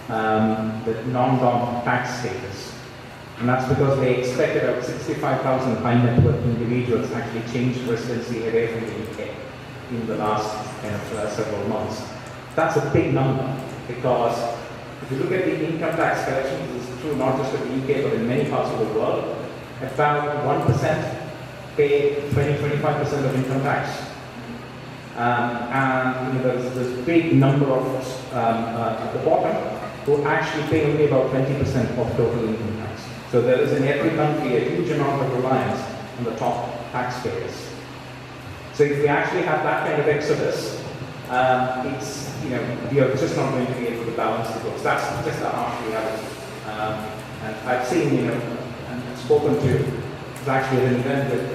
non-dom tax status. And that's because they expected about 65,000 high net worth individuals actually changed residency away from the UK in the last several months. That's a big number, because if you look at the income tax collection, this is true not just of the UK but in many parts of the world, about 1% pay 20-25% of income tax. And there's this big number of at the bottom who actually pay only about 20% of total income tax. So there is in every country a huge amount of reliance on the top taxpayers. So if we actually have that kind of exodus, it's we are just not going to be able to balance the books. That's just a harsh reality. And I've seen and spoken to. It was actually an event with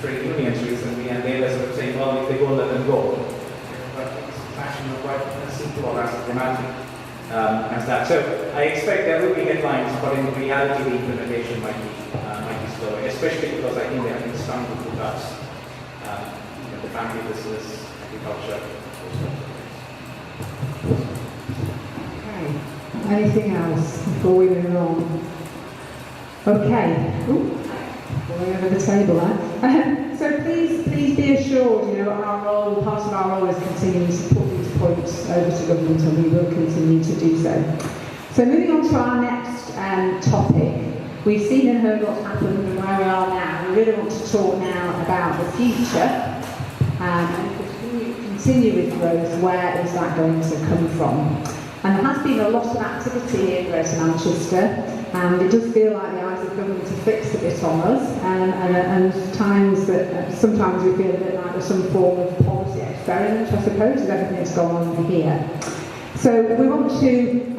trade unions recently, and they were sort of saying, well, if they go, let them go. But it's actually not quite as simple or as dramatic as that. So I expect there will be headlines, but in reality, the implementation might be slower, especially because I think they have been stung with the cuts. The family business, agriculture, Okay. Anything else before we move on? Okay. Ooh, going over the table there. So please be assured, you know, our role, part of our role is continuing to put these points over to government, and we will continue to do so. So moving on to our next topic. We've seen and heard what's happened and where we are now. We really want to talk now about the future. And continue with growth, where is that going to come from? And there has been a lot of activity in Greater Manchester, and it does feel like the eyes of government are fixed a bit on us, and times that sometimes we feel a bit like there's some form of policy experiment, I suppose, with everything that's gone on here. So we want to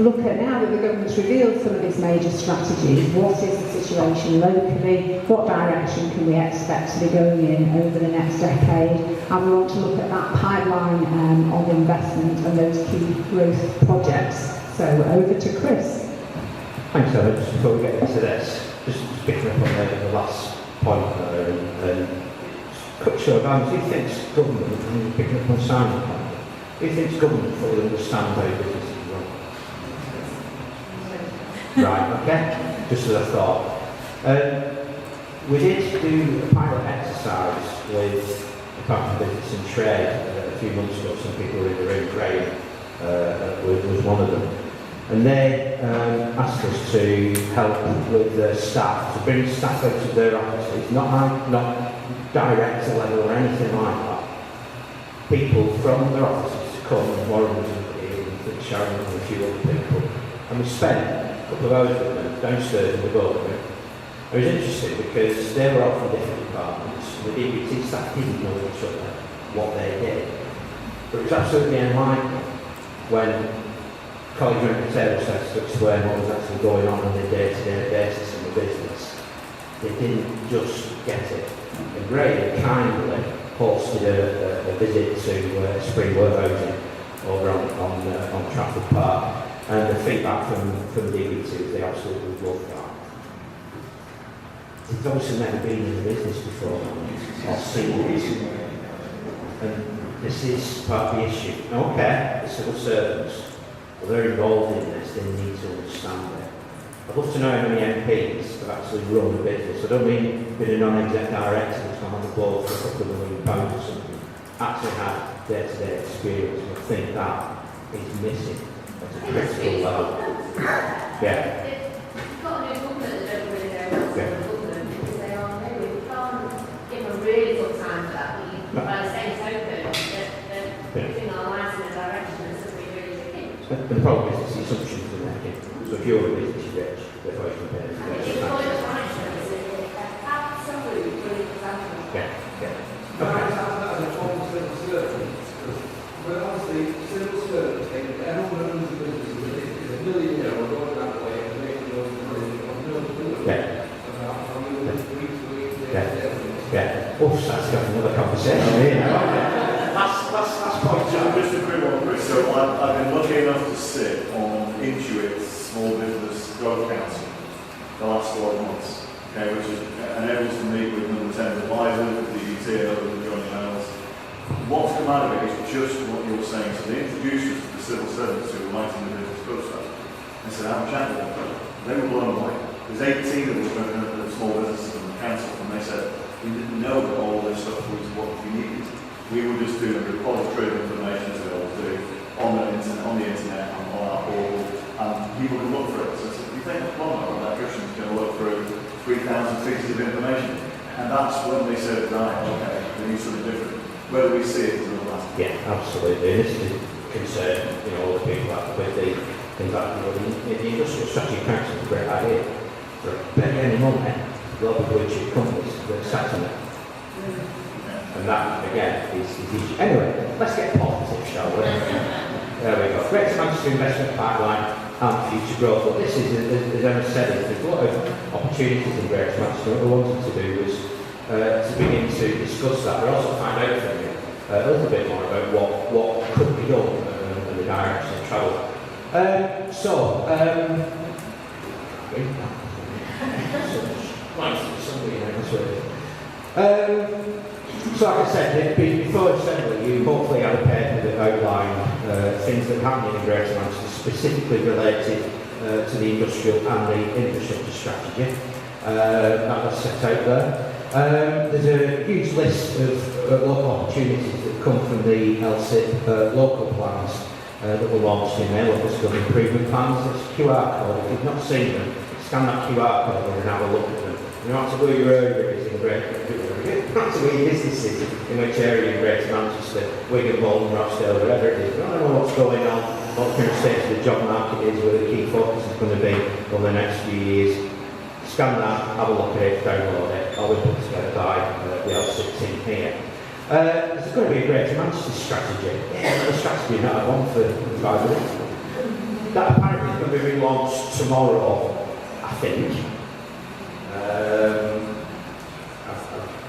look at, now that the government's revealed some of its major strategies, what is the situation locally, what direction can we expect to be going in over the next decade, and we want to look at that pipeline of investment and those key growth projects. So over to Chris. Thanks, Ellen. Just before we get into this, just picking up on the last point there, and quick show of hands, who thinks government, and picking up on Simon's point, who thinks government fully understands how businesses run? Right, okay, just as I thought. We did do a pilot exercise with the Department of Business and Trade a few months ago. Some people were in the room, Graham was one of them. And they asked us to help with the staff, to bring staff out of their offices, not director level or anything like that. People from their offices to come, and Warren was and Sharon and a few other people. And we spent a couple of hours with them downstairs in the building. It was interesting because they were all from different departments. The DBT staff didn't know each other, what they did. But it was absolutely enlightening when colleagues around the table started to explain what was actually going on a day-to-day basis in the business. They didn't just get it. And Graham kindly hosted a visit to Spring Warehousing over on Trafford Park, and the feedback from the DBT was they absolutely loved that. He's obviously never been in the business before, or seen it, and this is part of the issue. Okay, the civil servants, well, they're involved in this, they need to understand it. I'd love to know how many MPs have actually run a business. I don't mean being a non-exec director that's gone on the board for a couple of £1 million or something. Actually had day-to-day experience, and I think that is missing at a critical level. Yeah. You've got a new government that don't really know what's in the government, because they are maybe we can't give them a really good time for that. But by the same token, they're moving our lives in a direction that's something really tricky. The problem is it's the assumptions they're making. So if you're a business, you're rich, they're always compared to It's rich. quite right, absolutely brilliant example. Yeah, yeah. Can I Okay. ask that as a former civil servant? Well, obviously, civil servants think that everyone owns a business is a millionaire or going that way and making those millions of no Yeah. about how we live week to week, day Yeah. to day. Yeah. Oh, that's got another conversation here now. Last point, John. Just a quick one, Chris. So I've been lucky enough to sit on Intuit's Small Business Growth Council the last 12 months, okay, which is enables to meet with number 10 advisors, with DBT and other joint channels. What's come out of it is just what you were saying. So they introduced us to the civil servants who were writing the business growth strategy. They said, have a chat with them. They were blown away. There's 18 of us representing the small businesses in the council, and they said, we didn't know that all this stuff was what we needed. We were just doing a repository of information, as we always do, on the internet and on our portal, and people can look for it. So if you think a plumber or an electrician is going to look through 3,000 pieces of information, and that's when they said, right, okay, we need something different. Whether we see it is another matter. Yeah, absolutely. And this is a concern, all the people out with the things like, the industrial strategy council is a great idea. For barely any money, there'll be blue chip companies that are sat on it. And that, again, is easy. Anyway, let's get positive, shall we? There we go. Greater Manchester investment pipeline and future growth. What this is, as Emma said, there's a lot of opportunities in Greater Manchester. What we wanted to do was to begin to discuss that, but also find out from you a little bit more about what could be done and the direction of travel. So like I said, before Assembly, you hopefully had a paper that outlined things that happen in Greater Manchester, specifically related to the industrial and the infrastructure strategy. That was set out there. There's a huge list of local opportunities that come from the LSIP local plans that were launched in there, local skill improvement plans. There's a QR code. If you've not seen them, scan that QR code and have a look at them. No matter where your area is in Greater Manchester, no matter where your business is, in which area in Greater Manchester, Wigan, Bolton, Rochdale, wherever it is, we don't know what's going on, what the current state of the job market is, where the key focus is going to be over the next few years. Scan that, have a look at it, download it, all we put together by the L6 team here. There's going to be a Greater Manchester strategy. Yeah, the strategy not had one for 5 minutes. That apparently is going to be relaunched tomorrow, I think.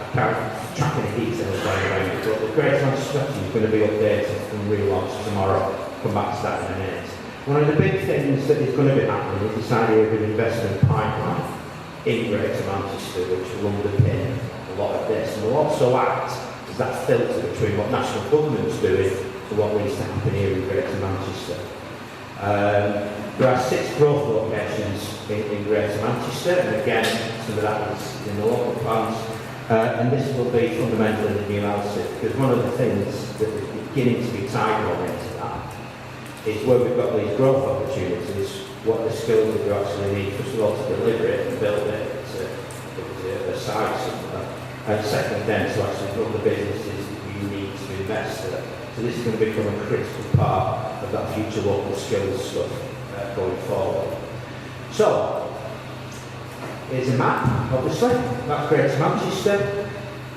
I can't track any details right around it, but the Greater Manchester strategy is going to be updated and relaunched tomorrow. Come back to that in a minute. One of the big things that is going to be happening is this idea of an investment pipeline in Greater Manchester, which will underpin a lot of this, and will also act as that filter between what national government's doing and what needs to happen here in Greater Manchester. There are 6 growth locations in Greater Manchester, and again, some of that is in the local plans, and this will be fundamentally the new LSIP, because one of the things that is beginning to be tied on into that is where we've got these growth opportunities, what the skills that we actually need, first of all, to deliver it and build it to a site somewhere, and second, then to actually run the businesses that you need to invest in. So this is going to become a critical part of that future local skills stuff going forward. So, here's a map, obviously. That's Greater Manchester.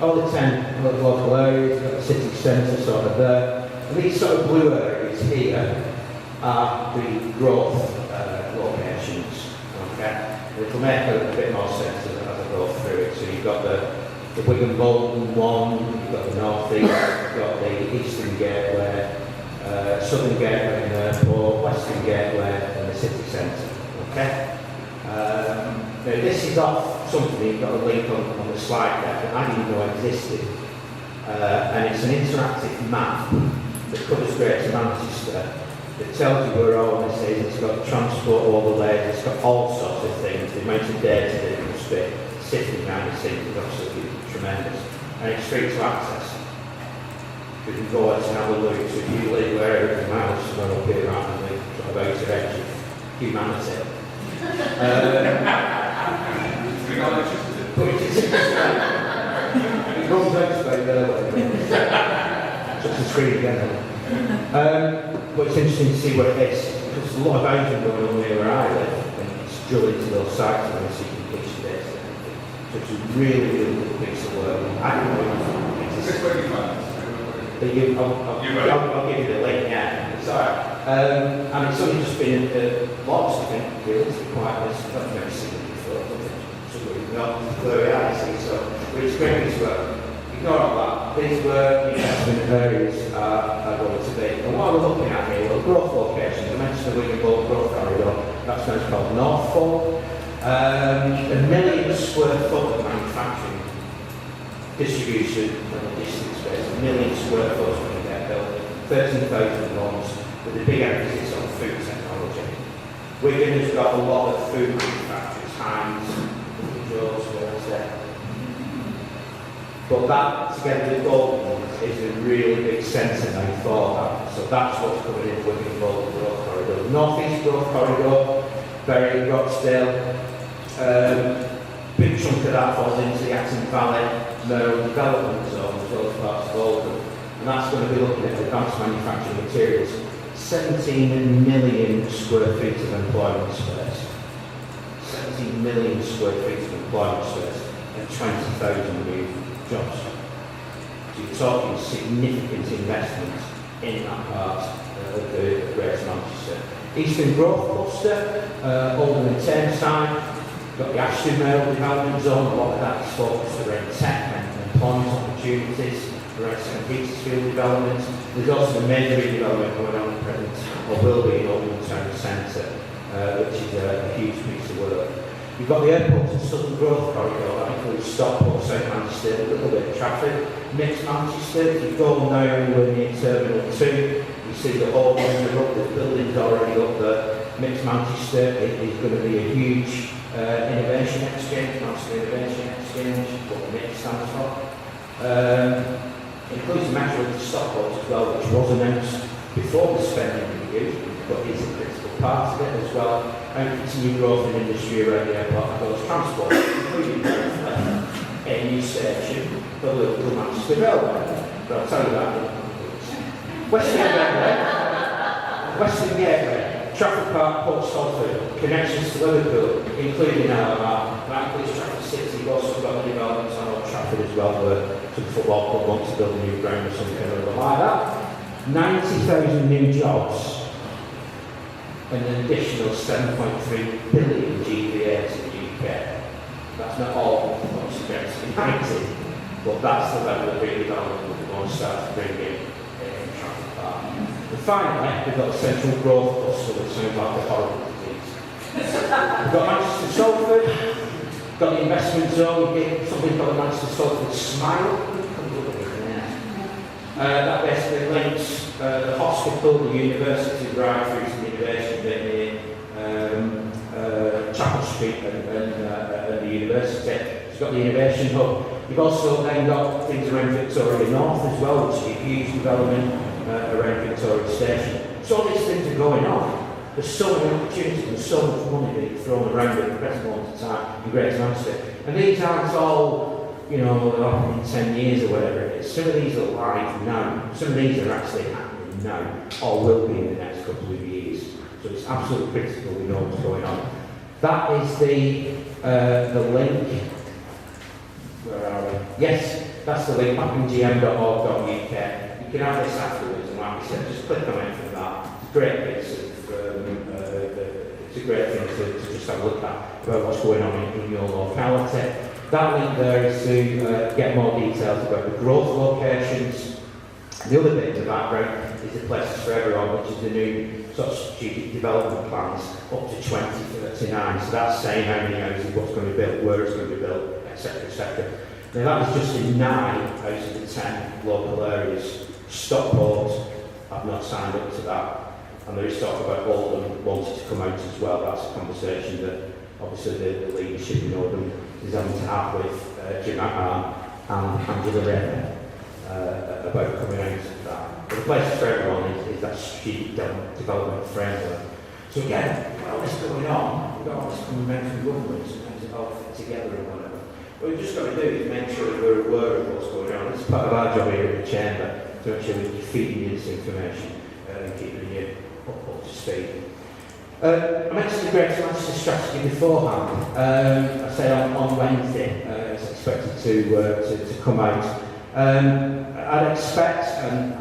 All the 10 local areas, got the city centre sort of there. And these sort of blue areas here are the growth locations. Okay? It'll make a bit more sense as I go through it. So you've got the Wigan Bolton one, you've got the North East, you've got the Eastern Gateway, Southern Gateway and Airport, Western Gateway and the city centre. Okay? Now this is off something you've got a link on the slide there that I didn't know existed. And it's an interactive map that covers Greater Manchester that tells you where all this is. It's got transport overlays, it's got all sorts of things. The amount of data that you must be sifting behind the scenes is absolutely tremendous. And it's free to access. You can go out and have a look. So if you live wherever in miles from up here around the sort of outer edge of humanity. It runs out straight there. Just a screen again. But it's interesting to see where it is. There's a lot of housing going on here where I live, and it's drill into those sites when I see completion dates and everything. So it's a really, really good piece of work. I don't know if it's I'll give you the link, yeah. It's alright. And it's only just been launched, I think, really, to be quite honest. I've never seen it before. So we've got where we are, you see. So it's great piece of work. Ignore all that. These were investment areas are going to be. And what we're looking at here, well, growth locations. I mentioned the Wigan Bolton growth corridor. That's now called Northfolk. 1 million square foot of manufacturing, distribution and logistics space. 1 million square foot is going to get built. 13,000 homes with a big emphasis on food technology. Wigan has got a lot of food manufacturers, Heinz, Joe's, there. But that, together with Bolton, is a really big centre now for that. So that's what's coming in Wigan Bolton Growth Corridor. North East Growth Corridor, Bury, Rochdale. Big chunk of that falls into the Acton Valley, Merle Development Zone, as well as parts of Oldham. And that's going to be looking at advanced manufacturing materials. 17 million square feet of employment space. 17 million square feet of employment space and 20,000 new jobs. So you're talking significant investment in that part of the Greater Manchester. Eastern Growth Cluster, Oldham and Tameside. Got the Ashton Merle Development Zone. A lot of that is focused around tech and employment opportunities, around St Petersfield development. There's also a major redevelopment going on at present, or will be in Oldham Town Centre, which is a huge piece of work. You've got the airport and Southern Growth Corridor, that includes Stockport, South Manchester, a little bit of traffic. mixed Manchester. If you go down near Terminal 2, you see the whole the building's already up there. Mixed Manchester is going to be a huge innovation exchange, Manchester Innovation Exchange, what the MIX stands for. Includes the Metro into Stockport as well, which was announced before the spending review, but is a critical part of it as well. And continued growth in industry around the airport and those transport, including a new station for the local Manchester Railway. But I'll tell you that. Western Gateway, Trafford Park, Port Salford, connections to Liverpool, including LMR, that includes Trafford City. We've also got the developments on Old Trafford as well, where some football club wants to build a new ground or something like that. 90,000 new jobs and an additional 7.3 billion GVA to the UK. That's not all what's expected, but that's the level of redevelopment we want to start to bring in Trafford Park. And finally, we've got the central growth cluster, which sounds like a horrible disease. We've got Manchester Salford, got the investment zone, something called the Manchester Salford Smile. That basically links the hospital, the university, right through to the innovation bit near Chapel Street and the university. It's got the innovation hub. You've also then got things around Victoria North as well, which is a huge development around Victoria Station. So all these things are going on. There's so many opportunities and so much money being thrown around at the present moment of time in Greater Manchester. And these aren't all, you know, in 10 years or whatever it is. Some of these are live now. Some of these are actually happening now, or will be in the next couple of years. So it's absolutely critical we know what's going on. That is the link. Where are we? Yes, that's the link, mappinggm.org.uk. You can have this afterwards, and like I said, just click on it from that. It's a great piece of, it's a great thing to just have a look at about what's going on in your locality. That link there is to get more details about the growth locations. The other bit in the background is the Places for Everyone, which is the new sort of strategic development plans up to 2039. So that's saying how many houses, what's going to be built, where it's going to be built, etc., etc. Now that was just in 9 out of the 10 local areas. Stockport have not signed up to that, and there is talk about Oldham wanting to come out as well. That's a conversation that obviously the leadership in Oldham is having to have with Jim Ahern and Angela Rayner about coming out of that. But the Places for Everyone is that strategic development framework. So again, with all this going on, we've got all this coming out from governments and things that all fit together and whatever. What we've just got to do is make sure that we're aware of what's going on. It's part of our job here in the chamber to make sure that you're feeding you this information and keeping you up to speed. I mentioned the Greater Manchester strategy beforehand. I said on Wednesday it's expected to come out. I'd expect, and I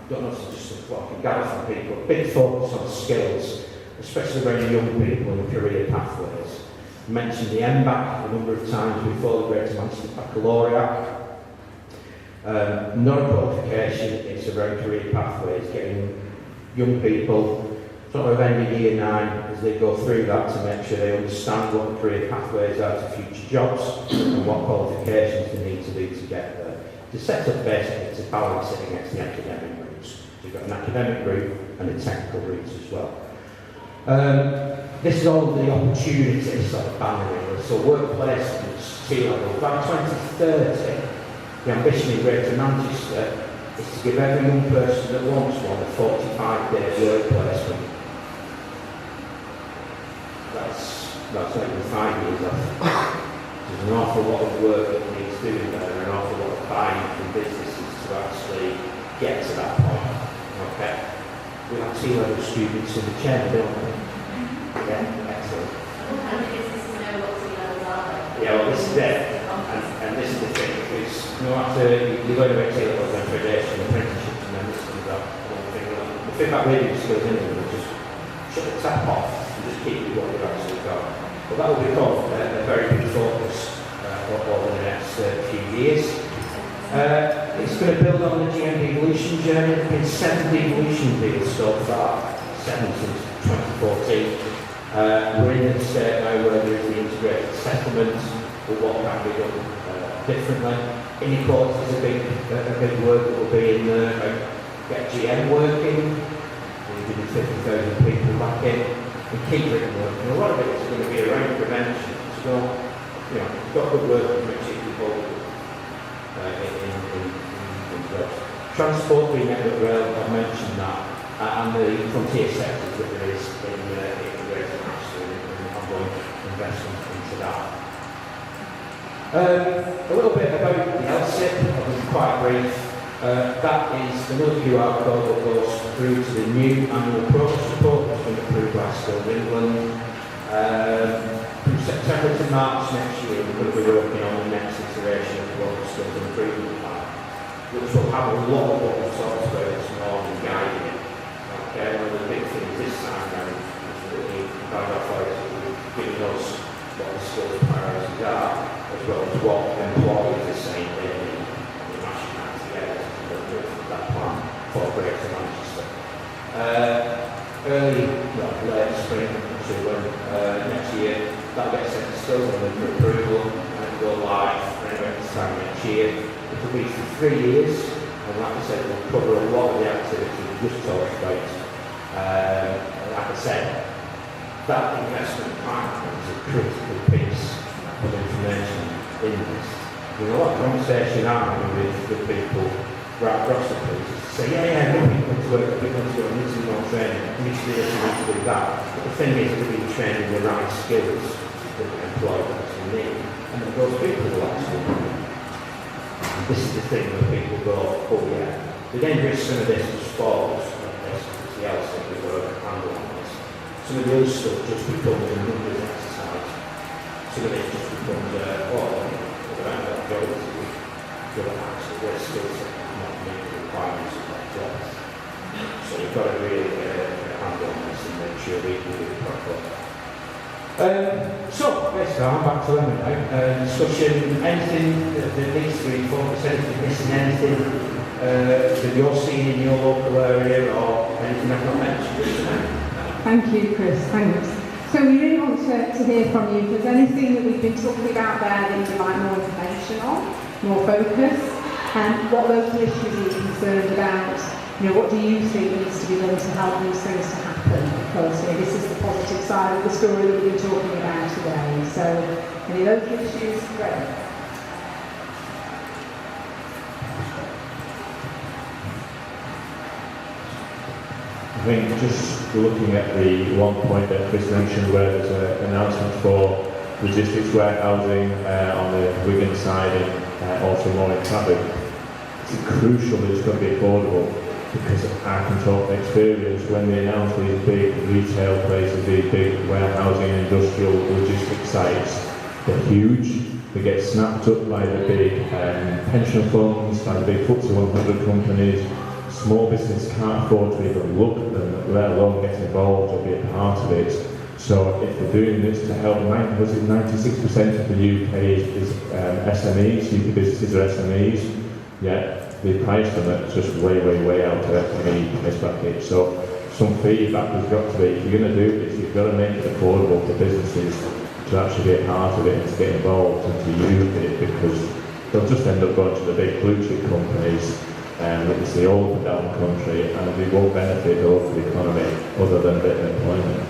don't know if it's just what I can gather from people, a big focus on skills, especially around young people and career pathways. I mentioned the MBAC a number of times before, the Greater Manchester Baccalaureate. Not a qualification, it's around career pathways, getting young people sort of ending year 9 as they go through that to make sure they understand what the career pathways are to future jobs and what qualifications they need to do to get there. To set up basically to balance it against the academic routes. So you've got an academic route and a technical route as well. This is all the opportunities sort of boundary. So work placements, T-level. By 2030, the ambition in Greater Manchester is to give every young person that wants one a 45-day work placement. That's not even 5 years off. There's an awful lot of work that needs doing there, and an awful lot of buying from businesses to actually get to that point. Okay. We have T-level students in the chair, don't we? Yeah, excellent. And the businesses know what T-levels are. Yeah, well, this is it. And this is the thing, because no matter you learn about T-levels and gradation, apprenticeships, and then this comes up, the feedback reading skills in them will just shut the tap off and just keep you what you've actually got. But that will become a very big focus over the next few years. It's going to build on the GM evolution journey. There have been 7 devolution deals so far, 7 since 2014. We're in the state now where there is the integrated settlement, but what can be done differently. inequality is a big word that will be in there. Get GM working, we did 50,000 people back in, and keep it working. A lot of it is going to be around prevention. So, you know, you've got good work to make sure people in jobs. Transport being network rail, I mentioned that, and the frontier sectors that there is in Greater Manchester and ongoing investment into that. A little bit about the LSIP, I'll be quite brief. That is another QR code that goes through to the new annual progress report that's been approved by Skills England. From September to March next year, we're going to be working on the next iteration of the Global Skills Improvement Plan, which will have a lot of what we've talked about this morning guiding it. Okay, one of the big things this time around is that the guide authorities will give us what the skills priorities are, as well as what employees are saying they need, and we're mashing that together to that plan for Greater Manchester. Late spring to next year, that'll get sent to Skills England for approval and go live around this time next year. It will be for 3 years, and like I said, we'll cover a lot of the activities we just talked about. Like I said, that investment plan is a critical piece of information in this. There's a lot of conversation with people right across the place to say, yeah, no, we want to work, we want to go, we need to do more training, we need to do this, we need to do that. But the thing is that we're training the right skills that the employer actually need, and that those people will actually need. This is the thing where people go, oh yeah, the dangerous some of this just falls like this, it's the else that we've got to handle on this. Some of the other stuff just becomes a numbers exercise. Some of this just becomes, around that job to do, actually their skill set not meet the requirements of that job. So we've got to really get a handle on this and make sure we do it properly. So, basically, I'm back to Lemon now. Discussion, anything that needs to be focused, anything missing, anything that you're seeing in your local area, or anything I've not mentioned just now? Thank you, Chris. Thanks. So we really want to hear from you. If there's anything that we've been talking about there that you'd like more information on, more focus, and what local issues are you concerned about? You know, what do you think needs to be done to help these things to happen? Because this is the positive side of the story that we've been talking about today. So, any local issues? Great. I think just looking at the one point that Chris mentioned where there's an announcement for logistics warehousing on the Wigan side and also more in traffic, it's crucial that it's going to be affordable. Because I can talk from experience, when they announce these big retail places, these big warehousing, industrial, logistics sites, they're huge. They get snapped up by the big pension funds, by the big FTSE 100 companies. Small business can't afford to even look at them, let alone get involved or be a part of it. So if they're doing this to help, 96% of the UK is SMEs, UK businesses are SMEs, yeah. They price them at just way out of SME price bracket. So some feedback has got to be, if you're going to do this, you've got to make it affordable for businesses to actually be a part of it and to get involved and to use it, because they'll just end up going to the big blue chip companies that you see all up and down the country, and they won't benefit the local economy other than a bit of employment.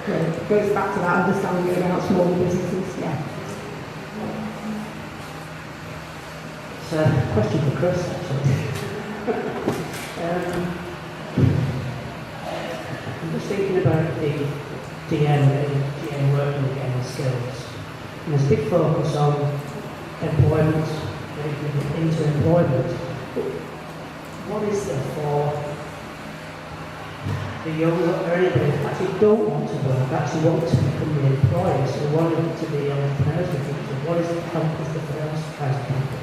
Great. It goes back to that understanding about small businesses, yeah. Question for Chris, actually. I'm just thinking about the GM working again on skills. And there's a big focus on employment, into employment. What is there for the young or anybody that actually don't want to work, actually want to become the employers, who want to be entrepreneurs in the future? What is the help for those kinds of people?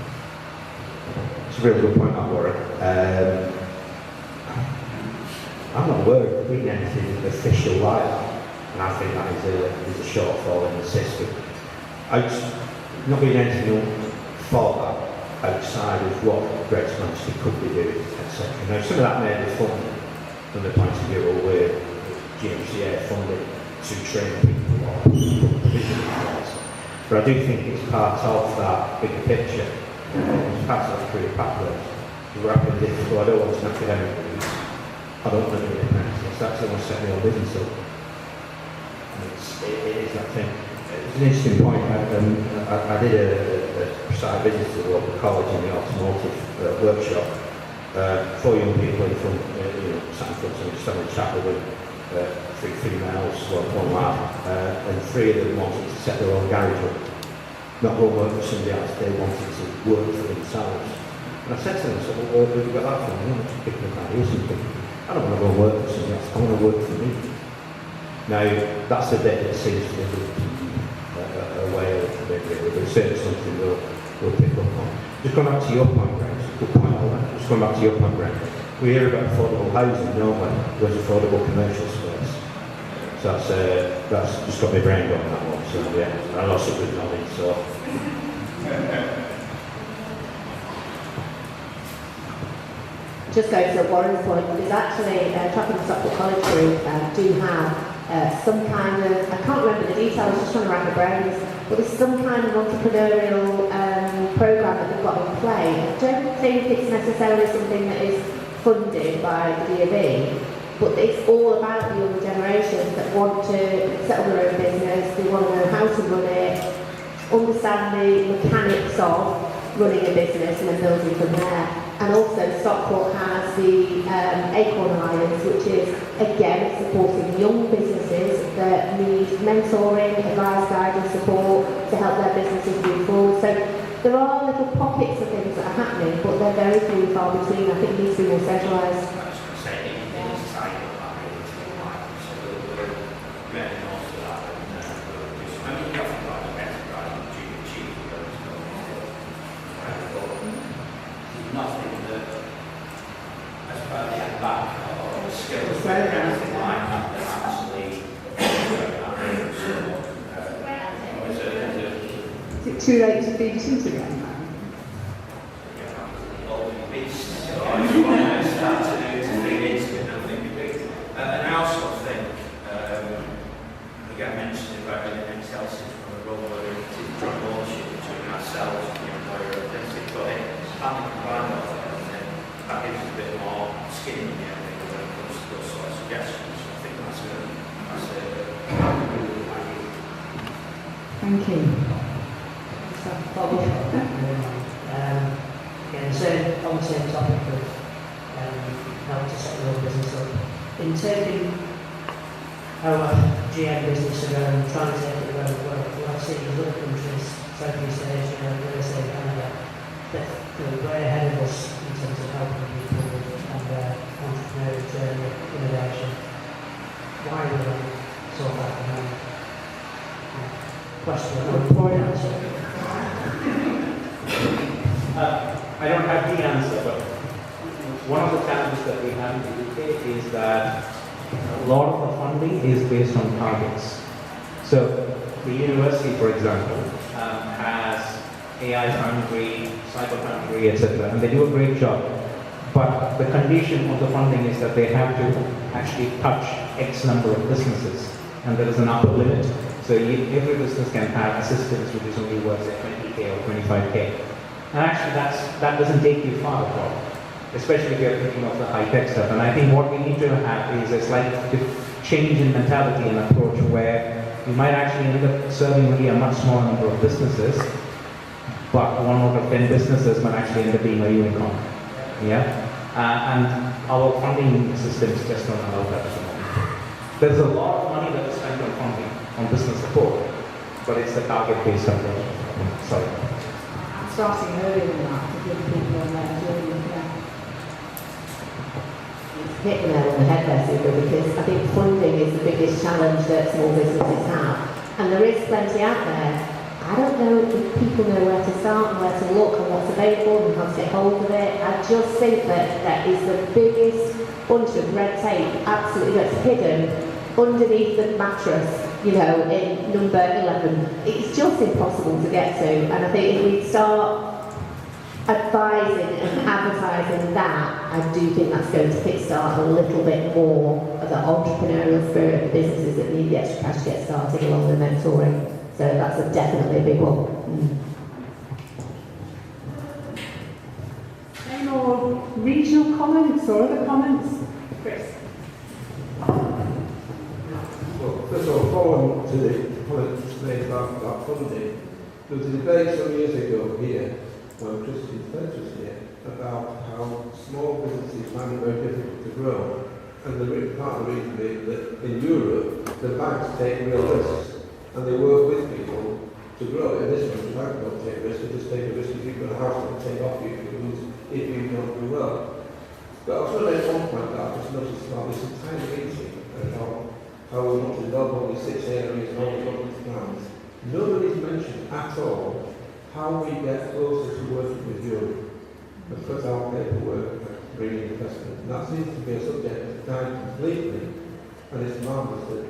It's a really good point, that, Warren. I'm not aware of being anything official like that, and I think that is a shortfall in the system. Not being anything thought that outside of what Greater Manchester could be doing, etc. Now, some of that may be funded from the point of view of where GMCC funded to train people or provision employees. But I do think it's part of that bigger picture It's part of that career pathway. What happens if, well, I don't want an academic route, I don't want to be an apprentice, that's going to set my own business up. And it is that thing. It's an interesting point. I did a site visit to the local college in the automotive workshop. 4 young people in front, sat in front of me, just having a chat with them. 3 females, one lad, and 3 of them wanted to set their own garage up. Not go work for somebody else, they wanted to work for themselves. And I said to them, well, where have you got that from? You know, just picking up ideas and thinking, I don't want to go and work for somebody else, I want to work for me. Now, that's the bit that seems to be away a little bit, really, but it's certainly something we'll pick up on. Just going back to your point, Greg, good point, all that. Just going back to your point, Greg. We hear about affordable housing, don't we? There's affordable commercial space. So that's just got my brain going on that one. So yeah, I lost it with knowledge. So. Just going to Warren's point, there's actually Trafford and Stockport College Group do have some kind of, I can't remember the details, I was just trying to rack my brains, but there's some kind of entrepreneurial programme that they've got in play. I don't think it's necessarily something that is funded by the DOB, but it's all about the younger generations that want to set up their own business, they want to know how to run it, understand the mechanics of running a business and then building from there. And also Stockport has the Acorn Alliance, which is again supporting young businesses that need mentoring, advice, guidance, support to help their businesses move forward. So there are little pockets of things that are happening, but they're very few and far between. I think it needs to be more centralised. Nothing that, as per the back or skills that actually Is it too late to feed into again now? And I also think, again, mentioned about the Excel system from a role where it's joint ownership between ourselves and the employer, having combined all that gives us a bit more skin in the game when it comes to those sort of suggestions. So I think that's a good idea. Thank you. Again, so on the same topic of how to set your own business up. In taking our GM business around, trying to take it around the world, I've seen in other countries, Southeast Asia, USA, Canada, that they're way ahead of us in terms of helping people on their entrepreneurial journey, innovation. Why would they sort that out? Question or point answer? I don't have the answer, but one of the challenges that we have in the UK is that a lot of the funding is based on targets. So the university, for example, has AI Foundry, Cyber Foundry, etc., and they do a great job. But the condition of the funding is that they have to actually touch X number of businesses, and there is an upper limit. So every business can have assistance which is only worth 20k or 25k. And actually that doesn't take you far at all, especially if you're thinking of the high-tech stuff. And I think what we need to have is a slight change in mentality and approach where you might actually end up serving only a much smaller number of businesses, but 1 out of 10 businesses might actually end up being a unicorn. Yeah? And our funding systems just don't allow that at the moment. There's a lot of money that is spent on funding, on business support, but it's the target-based approach. Sorry. I'm starting earlier than that to give people on their journey. Hit the nail on the head there, Super, because I think funding is the biggest challenge that small businesses have. And there is plenty out there. I don't know if people know where to start and where to look and what's available and how to get hold of it. I just think that that is the biggest bunch of red tape absolutely gets hidden underneath the mattress, you know, in number 11. It's just impossible to get to. And I think if we start advising and advertising that, I do think that's going to kickstart a little bit more of the entrepreneurial spirit of businesses that need the extra cash to get started along with mentoring. So that's definitely a big one. regional comments or other comments? Chris? Well, first of all, following to the comments made about funding, there was a debate some years ago here, when Chris Fletcher was here, about how small businesses find it very difficult to grow. And the part of the reason is that in Europe, the banks take real risks, and they work with people to grow. In this country, the banks don't take risks, they just take a risk if you've got a house that will take off you if you don't do well. But I was going to make one point that I just noticed about this entire meeting, and how we want to develop all these 6 areas and all the government plans. Nobody's mentioned at all how we get closer to working with Europe and put our paperwork and bring in investment. And that seems to be a subject that's died completely, and it's marvellous that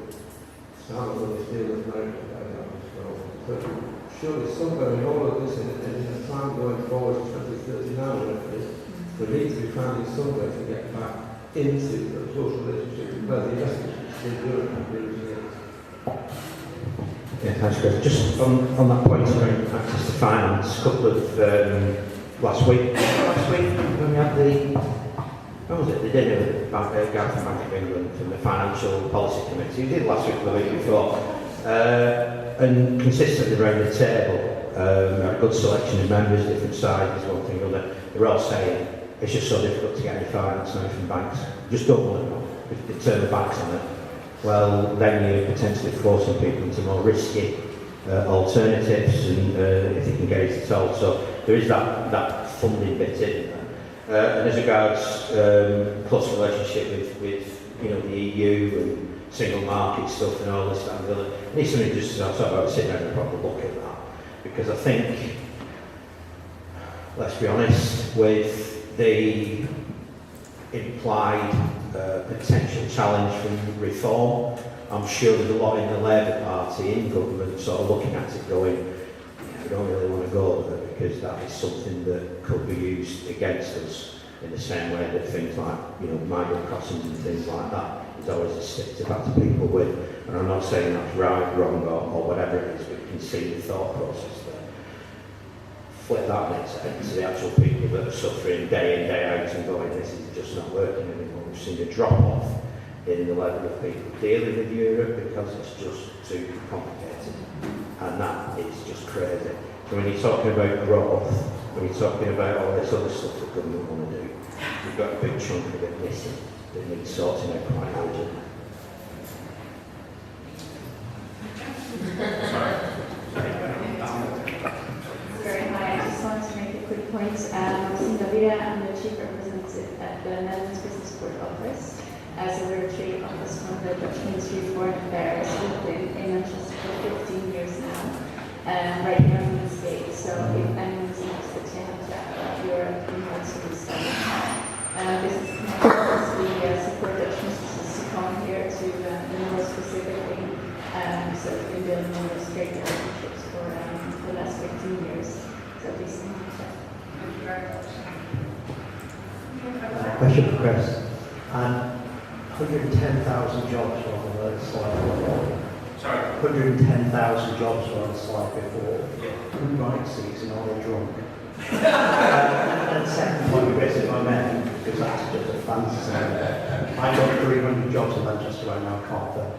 Sam will deal with America about that as well. But surely somewhere in all of this, in a plan going forward to 2039, we need to be finding somewhere to get back into a close relationship with the investment in Europe and Europe. Yeah, thanks, Chris. Just on that point around access to finance, a couple of last week when we had the dinner with Gareth Bank of England and the Financial Policy Committee. We did last week or the week before, and consistently around the table, a good selection of members, different sizes, one thing or another. They're all saying it's just so difficult to get any finance now from banks. Just don't want to know. If they turn the backs on it, well, then you're potentially forcing people into more risky alternatives, and if they can get it at all. So there is that funding bit in there. And as regards close relationship with the EU and single market stuff and all this that and the other, I need somebody just to talk about sitting down and proper look at that, because I think, let's be honest, with the implied potential challenge from reform, I'm sure there's a lot in the Labour Party in government sort of looking at it going, we don't really want to go there because that is something that could be used against us in the same way that things like, migrant crossings and things like that is always a stick to batter people with. And I'm not saying that's right, wrong, or whatever it is, but you can see the thought process there. Flip that next to the actual people that are suffering day in, day out and going, this is just not working anymore. We've seen a drop off in the level of people dealing with Europe because it's just too complicated. And that is just crazy. So when you're talking about growth, when you're talking about all this other stuff that government want to do, you've got a big chunk of it missing that needs sorting out quite urgently. Hi, I just wanted to make a quick point. I'm Cinda Vida, I'm the Chief Representative at the Netherlands Business Support Office. So we're a trade office from the Dutch Ministry of Foreign Affairs. We've been in Manchester for 15 years now, right here in the States. So if anyone's interested to have a chat about Europe, you know, to do so. This is we support Dutch businesses to come here to know more specifically. So we've been building those trade relationships for the last 15 years. So please come and chat. Thank you very much. Question for Chris. 110,000 jobs were on the slide before. Sorry? 110,000 jobs were on the slide before. Who writes these and are they drunk? And second point, Chris, if I may, because that's just a fantasy. I've got 300 jobs in Manchester right now, can't fill.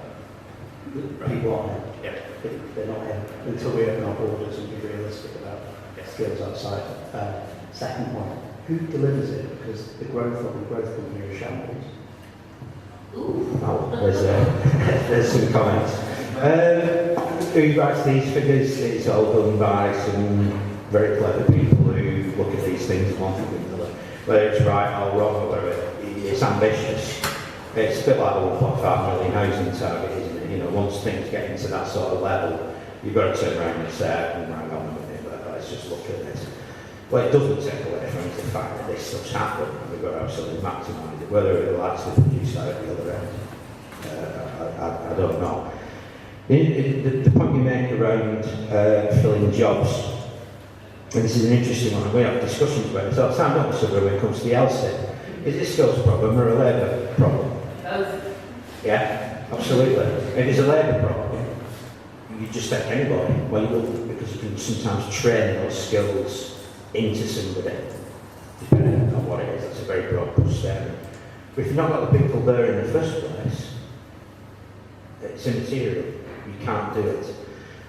People aren't here. They're not here until we open our borders and be realistic about skills outside. Second point, who delivers it? Because the growth of the growth company is shambles. Oh, there's some comments. Who writes these figures? It's all done by some very clever people who look at these things and want to do them. Whether it's right or wrong or whatever, it's ambitious. It's a bit like the 1.5 million housing target, isn't it? Once things get into that sort of level, you've got to turn around and say, hang on a minute, let's just look at this. Well, it doesn't take away from the fact that this stuff's happened and we've got to absolutely maximise it. Whether it will actually produce that at the other end, I don't know. The point you make around filling jobs, and this is an interesting one, and we have discussions about it. So Sam, not so when it comes to the LSE, is it a skills problem or a labour problem? Both. Yeah, absolutely. If it's a labour problem, you just take anybody. Well, you will, because you can sometimes train those skills into somebody, depending on what it is. That's a very But if you've not got the people there in the first place, it's immaterial. You can't do it.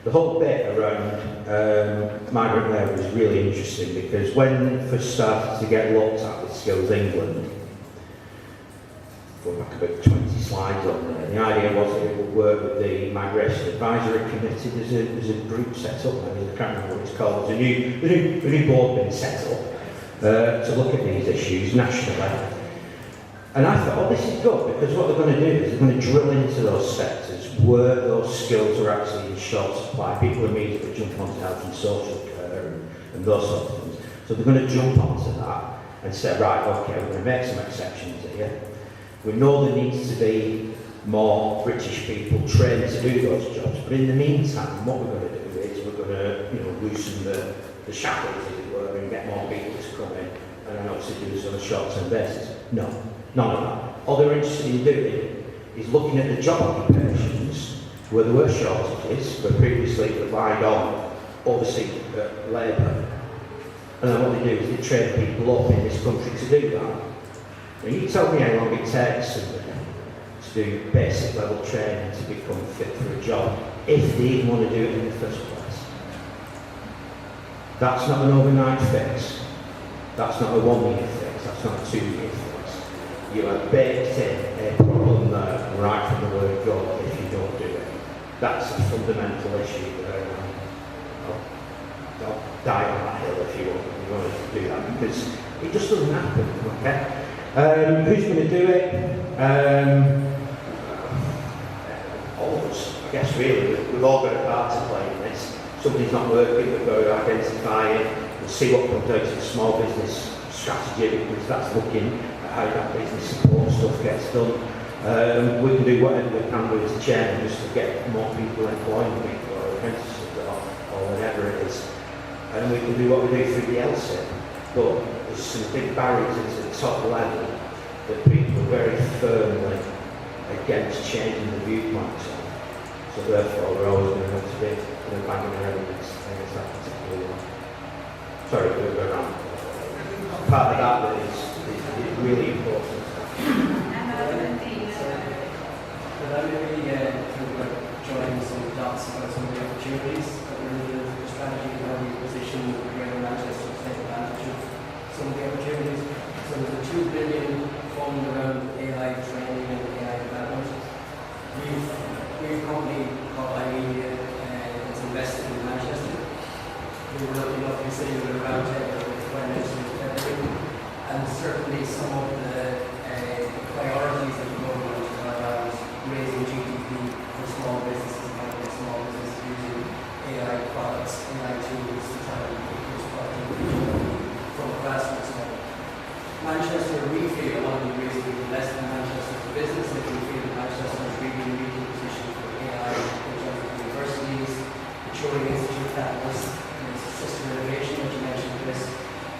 The whole bit around migrant labour is really interesting because when it first started to get looked at with Skills England, going back about 20 slides on there, the idea was that it would work with the Migration Advisory Committee. There's a group set up, I can't remember what it's called. There's a new board being set up to look at these issues nationally. And I thought, oh, this is good, because what they're going to do is they're going to drill into those sectors where those skills are actually in short supply. People immediately jump onto health and social care and those sorts of things. So they're going to jump onto that and say, right, okay, we're going to make some exceptions here. We know there needs to be more British people trained to do those jobs, but in the meantime, what we're going to do is we're going to, loosen the shackles, as it were, and get more people to come in, and obviously do this on a short-term basis. No, none of that. All they're interested in doing is looking at the job occupations where there were shortages, but previously relied on overseas labour, and then what they do is they train people up in this country to do that. Now you tell me how long it takes somebody to do basic level training to become fit for a job, if they even want to do it in the first place. That's not an overnight fix. That's not a 1 year fix. That's not a 2 year fix. You have baked in a problem there right from the word go if you don't do it. That's a fundamental issue there. I'll die on that hill if you want to do that, because it just doesn't happen, okay? Who's going to do it? All of us, I guess, really. We've all got a part to play in this. Somebody's not working, we've got to identify it and see what comes out of the small business strategy, because that's looking at how that business support stuff gets done. We can do whatever we can do as a chairman just to get more people employing people or apprentices or whatever it is. And we can do what we do through the LSIP. But there's some big barriers at the top level that people are very firmly against changing the viewpoints on. So therefore we're always going to have to be banging our head against that particular one. Sorry, we'll go around. Part of that is really important. But I really join some dots about some of the opportunities that we're in the strategy and how we position Greater Manchester to take advantage of some of the opportunities. So there's a 2 billion fund around AI training and AI development. We've a company called iMedia that's invested in Manchester. We were lucky enough to be sitting with a round table with the Prime Minister and everything. And certainly some of the priorities of the government are around raising GDP for small businesses and helping small businesses using AI products, AI tools to try and increase productivity from a grassroots level. Manchester, we feel, one of the reasons we invest in Manchester as a business is we feel that Manchester is really in a leading position for AI in terms of universities, maturing institute catalysts, and system innovation, which you mentioned, Chris.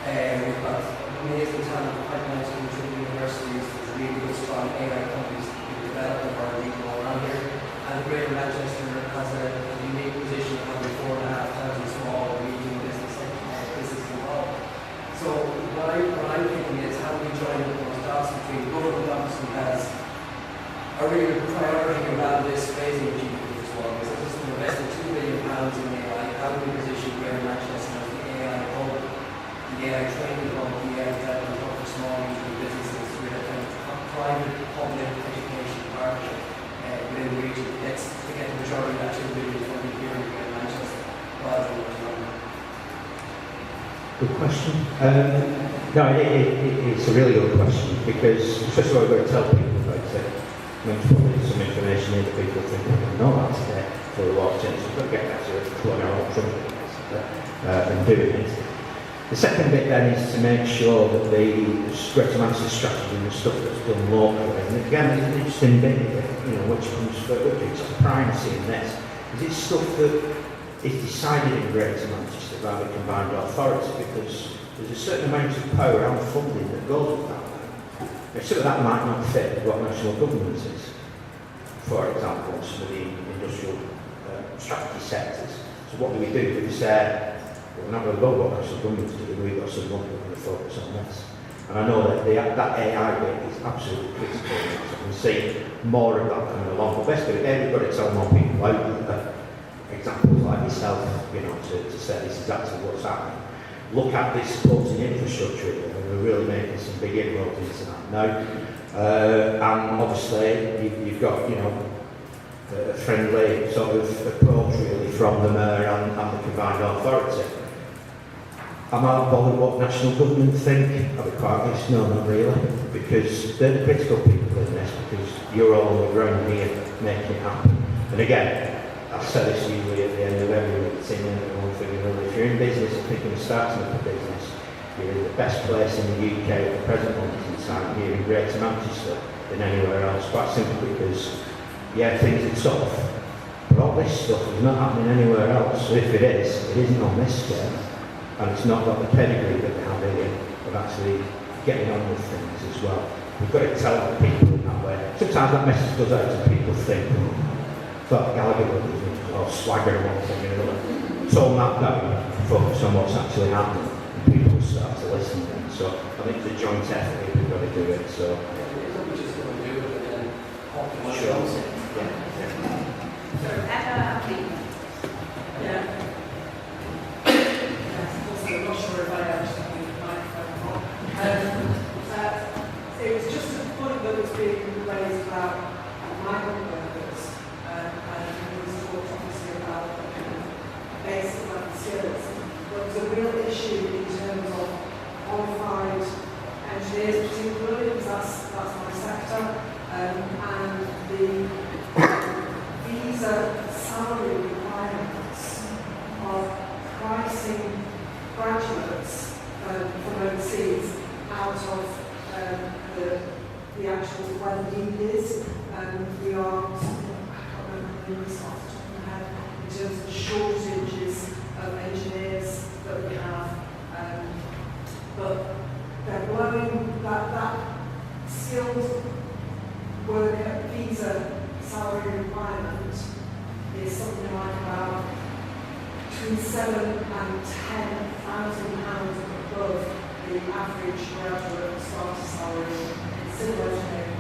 We've got amazing talent pipelines coming through the universities. There's really good, strong AI companies being developed and already going on here. And Greater Manchester has a unique position of having 4,500 small and medium businesses involved. So what I'm thinking is how do we join those dots between government obviously has a real priority around this raising GDP for small businesses. We're investing £2 billion in AI. How do we position Greater Manchester as the AI hub, the AI training hub, the AI development hub for small and medium businesses with a kind of private-public education partnership within the region? Let's get the majority of that £2 billion funding here in Greater Manchester rather than Good question. No, it's a really good question, because first of all, we've got to tell people about it. There's probably some information here that people think they don't know about today for the law change. We've got to get that to plug our own trumpet and doing it. The second bit then is to make sure that the Greater Manchester strategy and the stuff that's done locally, and again, there's an interesting bit here, which comes further, it's primacy in this. Is it stuff that is decided in Greater Manchester by the combined authority, because there's a certain amount of power and funding that goes with that. Now, some of that might not fit with what national government is. For example, some of the industrial strategy sectors. So what do? We say, well, we're not going to go what national government's doing, we've got some money, we're going to focus on this. And I know that that AI bit is absolutely critical. So we see more of that coming along. But basically, everybody tell more people out there, examples like yourself, you know, to say this is actually what's happening. Look at this supporting infrastructure, and we're really making some big inroads into that now. And obviously, you've got, you know, a friendly sort of approach really from the mayor and the combined authority. Am I bothered what national government think? I'll be quite honest, no, not really, because they're the critical people in this, because you're all on the ground here making it happen. And again, I've said this usually at the end of every meeting, and one thing or another, if you're in business and thinking of starting up a business, you're in the best place in the UK at the present moment in time, here in Greater Manchester, than anywhere else, quite simply because, yeah, things are tough, but all this stuff is not happening anywhere else. So if it isn't on this scale, and it's not got the pedigree that they have here of actually getting on with things as well. We've got to tell people in that way. Sometimes that message goes out and people think, oh, thought Gallagher would or swagger or one thing or another. Tone that down, focus on what's actually happening, and people will start to listen then. So I think it's a joint effort if we've got to do it. So sure. So Emma, yeah. I'm not sure if I actually have the microphone on. It was just a point that was being raised about migrant workers, and there was talk obviously about basic level skills. There was a real issue in terms of qualified engineers, particularly, because that's my sector, and the visa salary requirements of pricing graduates from overseas out of the actual where the need is. We are, I can't remember the numbers off the top of my head, in terms of the shortages of engineers that we have. But they're blowing that skilled worker visa salary requirement is something like about between £7,000 and £10,000 above the average graduate starter salary in civil engineering.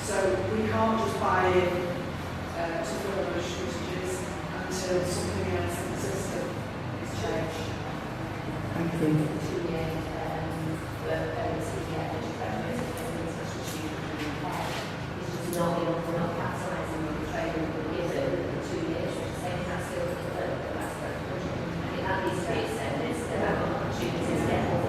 So we can't just buy in to fill those shortages until something else in the system is changed. Thank you. Not enough, we're not capitalising on the training that we give them for 2 years, which is saying that still to the that's the project. I think that needs to be extended, so there are opportunities to get more.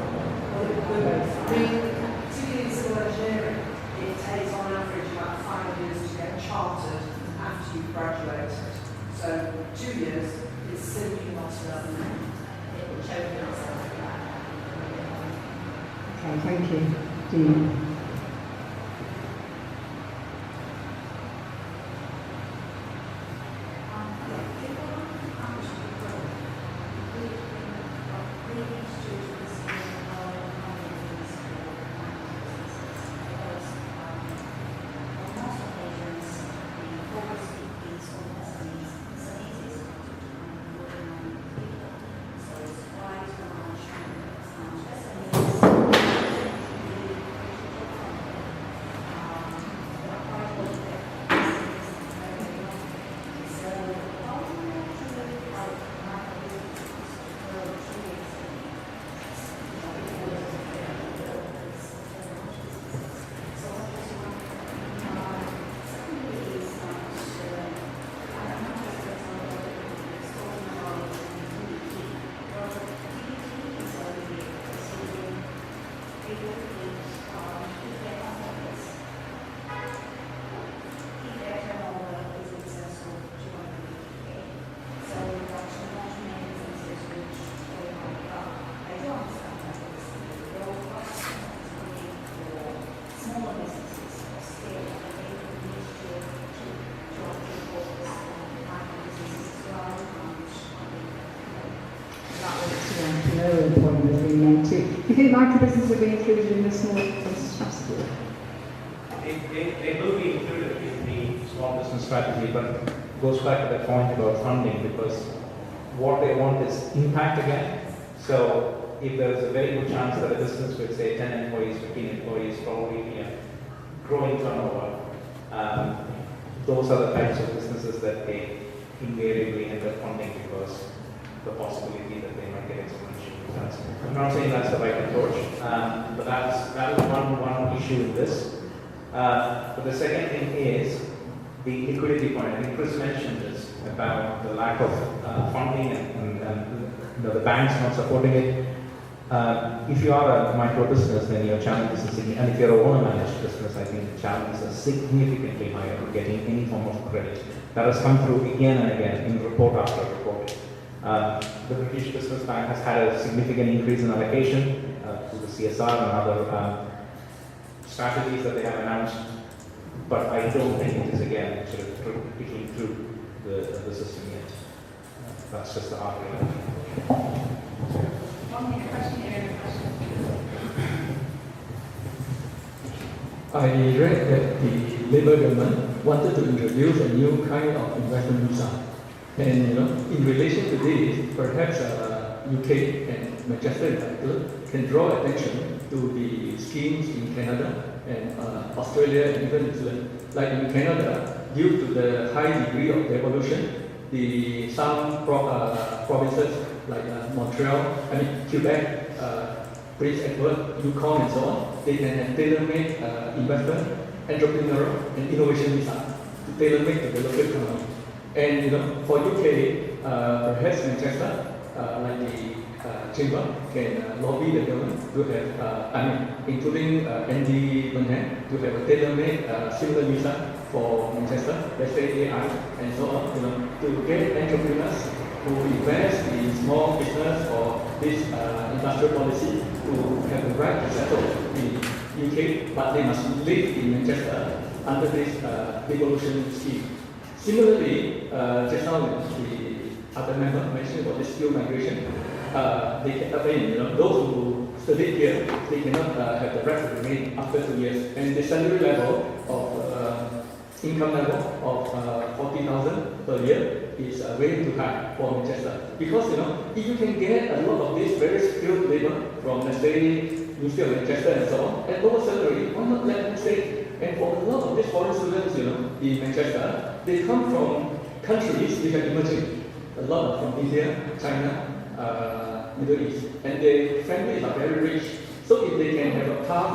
Particularly in civil engineering, it takes on average about 5 years to get chartered after you graduate. So 2 years is simply not enough. It will choke ourselves. Okay, thank you. Dean. Do you think microbusinesses will be included in the small business strategy? They will be included in the small business strategy, but it goes back to that point about funding, because what they want is impact again. So if there's a very good chance that a business with say 10 employees, 15 employees, probably growing turnover, those are the types of businesses that they invariably end up funding because the possibility that they might get exponential returns. I'm not saying that's the right approach, but that is one issue in this. But the second thing is the liquidity point. I think Chris mentioned this about the lack of funding and the banks not supporting it. If you are a micro business, then your challenges are significant. And if you're a owner-managed business, I think the challenges are significantly higher for getting any form of credit. That has come through again and again in report after report. The British Business Bank has had a significant increase in allocation to the CSR and other strategies that they have announced, but I don't think it is again sort of picking through the system yet. That's just the hard reality. I read that the Labour government wanted to introduce a new kind of investment visa. And in relation to this, perhaps UK and Manchester in particular can draw attention to the schemes in Canada and Australia and even New Zealand. Like in Canada, due to the high degree of devolution, some provinces like Quebec, Prince Edward, Yukon and so on, they can have tailor-made investment, entrepreneurial and innovation visa to tailor-make to the local economy. And for UK, perhaps Manchester, like the Chamber, can lobby the government to have, including Andy Burnham, to have a tailor-made similar visa for Manchester, let's say AI and so on, to get entrepreneurs who invest in small business or this industrial policy to have the right to settle in UK, but they must live in Manchester under this devolution scheme. Similarly, just now the other member mentioned about the skill migration. Those who studied here, they cannot have the right to remain after 2 years. And the salary level of income level of 40,000 per year is way too high for Manchester. Because if you can get a lot of this very skilled labor from, let's say, University of Manchester and so on, at lower salary, why not let them stay? And for a lot of these foreign students, in Manchester, they come from countries which are emerging. A lot from India, China, Middle East, and their families are very rich. So if they can have a path,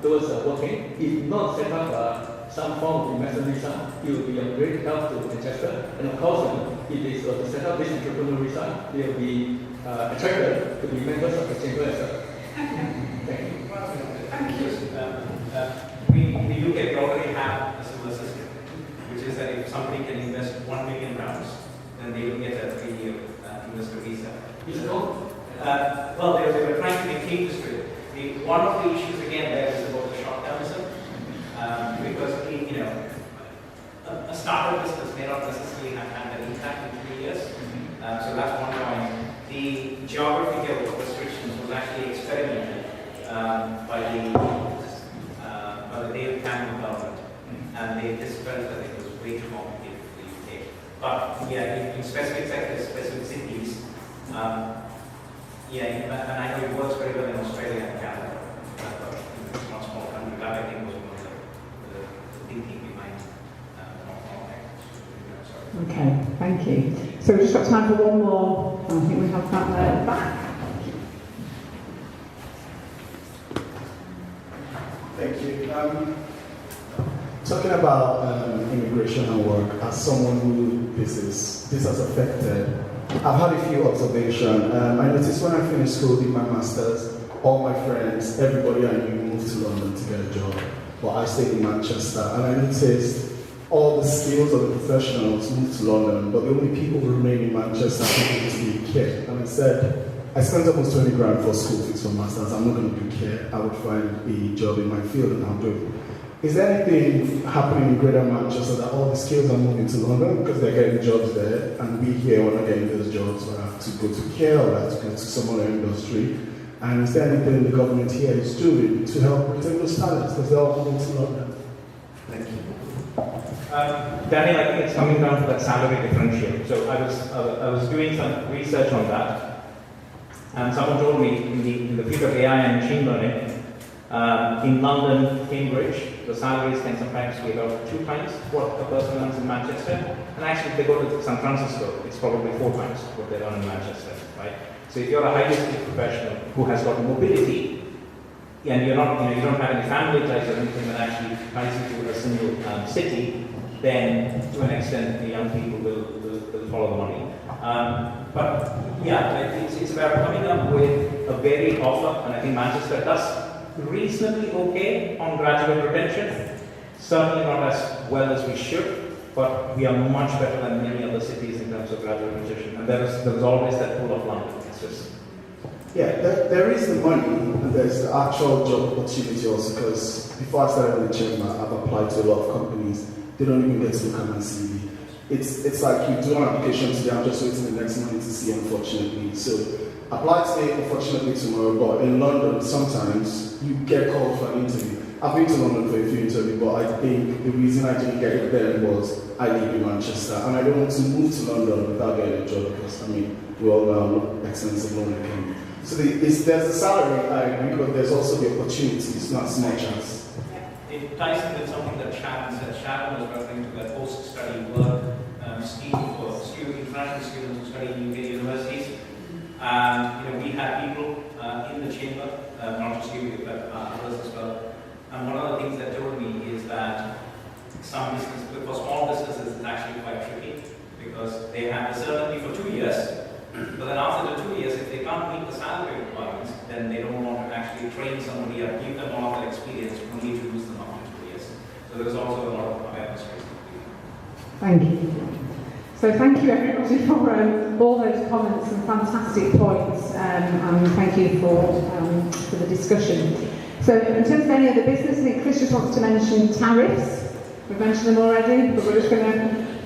towards working, if not set up some form of investment visa, it will be a great help to Manchester. And of course, if they were to set up this entrepreneurial visa, they will be attracted to be members of the chamber as well. Thank you. Thank you. In the UK, we already have a similar system, which is that if somebody can invest £1 million, then they will get a 3-year investor visa. Well, they were trying to make changes to it. One of the issues again there is about the short-termism, because a startup business may not necessarily have had an impact in 3 years. So that's one point. The geographical restrictions was actually experimented by the David Cameron government, and they just felt that it was way too complicated for the UK. But yeah, in specific sectors, specific cities, and I know it works very well in Australia and Canada. It's not a small country. That I think was one of the thinking behind Okay, thank you. So we've just got time for one more. I think we have that there at the back. Thank you. Talking about immigration and work, as someone who this has affected, I've had a few observations. I noticed when I finished school, did my master's, all my friends, everybody I knew moved to London to get a job, but I stayed in Manchester, and I noticed all the skills of the professionals moved to London, but the only people who remain in Manchester are people who care. And I said, I spent almost 20 grand for school fees for masters. I'm not going to do care. I would find a job in my field and I'll do it. Is there anything happening in Greater Manchester that all the skills are moving to London because they're getting jobs there, and we here are not getting those jobs? We have to go to care or have to go to some other industry. And is there anything the government here is doing to help retain those talents because they're all moving to London? Thank you. Daniel, I think it's coming down to that salary differential. So I was doing some research on that. And someone told me in the field of AI and machine learning, in London, Cambridge, the salaries can sometimes be about 2 times what a person earns in Manchester. And actually, if they go to San Francisco, it's probably 4 times what they earn in Manchester, right? So if you're a highly skilled professional who has got mobility, and you're not, you don't have any family ties or anything that actually ties you to a single city, then to an extent the young people will follow the money. But yeah, it's about coming up with a varied offer, and I think Manchester does reasonably okay on graduate retention. Certainly not as well as we should, but we are much better than many other cities in terms of graduate retention. And there's always that pool of London. It's just there is the money and there's the actual job opportunity also, because before I started in the chamber, I've applied to a lot of companies. They don't even get to look at my CV. It's like you do an application today, I'm just waiting the next morning to see, unfortunately. So apply today, unfortunately tomorrow, but in London, sometimes you get called for an interview. I've been to London for a few interviews, but I think the reason I didn't get it then was I live in Manchester, and I don't want to move to London without getting a job, because, I mean, we all know how expensive London can be. So there's the salary, I agree, but there's also the opportunities, not as much as. It ties in with something that Sharon said. Sharon was referring to that post-study work scheme for international students who study in UK universities. We had people in the chamber, not just you, but others as well. And one of the things that told me is that some business, for small businesses, it's actually quite tricky, because they have the certainty for 2 years, but then after the 2 years, if they can't meet the salary requirements, then they don't want to actually train somebody or give them all of their experience, only to lose them after 2 years. So there's also a lot of awareness. Thank you. So thank you everybody for all those comments and fantastic points, and thank you for the discussion. So in terms of any other business, I think Chris just wants to mention tariffs. We've mentioned them already, but we're just going to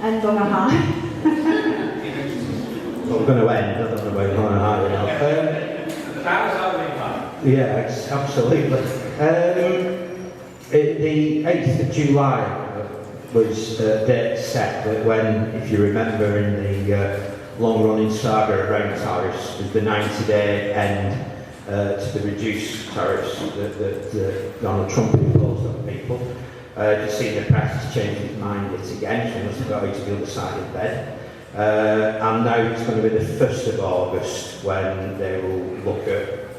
end on a high. Well, we're going to end, I don't know where we're on a high now. The tariffs are going high. Yeah, absolutely. The 8th of July was a date set that when, if you remember, in the long-running saga around tariffs, was the 90-day end to the reduced tariffs that Donald Trump imposed on people. Just seen the press has changed its mind yet again, so it must have got out to the other side of bed. And now it's going to be the 1st of August when they will look at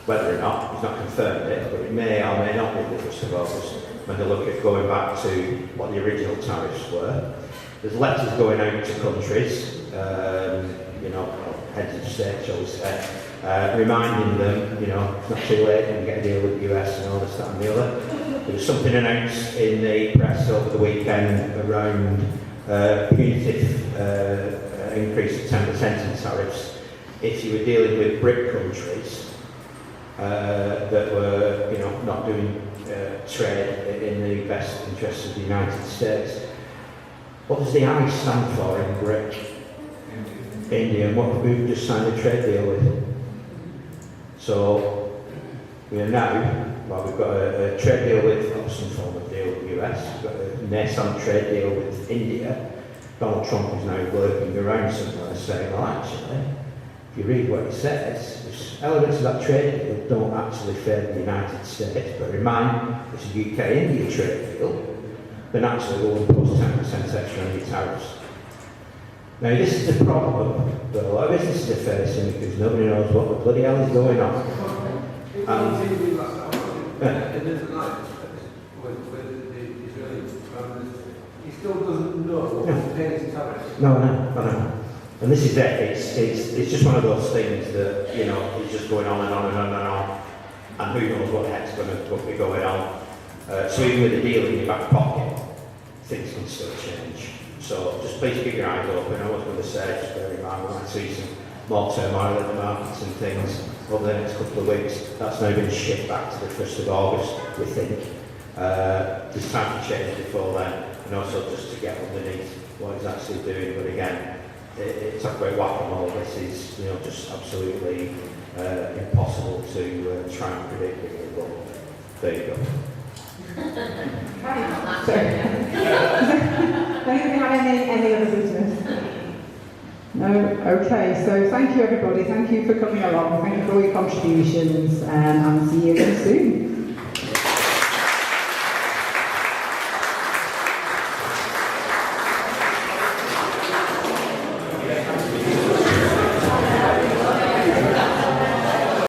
whether or not, he's not confirmed it, but it may or may not be the 1st of August, when they look at going back to what the original tariffs were. There's letters going out to countries, heads of state, shall we say, reminding them, it's not too late, you can get a deal with the US and all this, that and the other. There was something announced in the press over the weekend around punitive increase of 10% in tariffs if you were dealing with BRIC countries that were, not doing trade in the best interests of the United States. What does the I stand for in BRIC? India. And what we've just signed a trade deal with. So we are now, we've got a trade deal with, some form of deal with the US, we've got a nascent trade deal with India. Donald Trump is now working around somewhere saying, well, actually, if you read what he says, there's elements of that trade deal don't actually favour the United States, but remind it's a UK-India trade deal, then actually we'll impose 10% extra on your tariffs. Now, this is the problem that a lot of businesses are facing, because nobody knows what the bloody hell is going on. He still doesn't know what he's paying his tariffs. No, I know. And this is it. It's just one of those things that, is just going on and on and on and on. And who knows what the heck's going to be going on. So even with a deal in your back pocket, things can still change. So just please keep your eyes open. I was going to say, just bear in mind, we might see some more turmoil in the markets and things over the next couple of weeks. That's now going to shift back to the 1st of August, we think. There's time to change before then, and also just to get underneath what it's actually doing. But again, it's talk about whack-a-mole. This is, just absolutely impossible to try and predict it. But there you go. Does anybody have any other business? No? Okay, so thank you everybody, thank you for coming along, thank you for all your contributions, and see you again.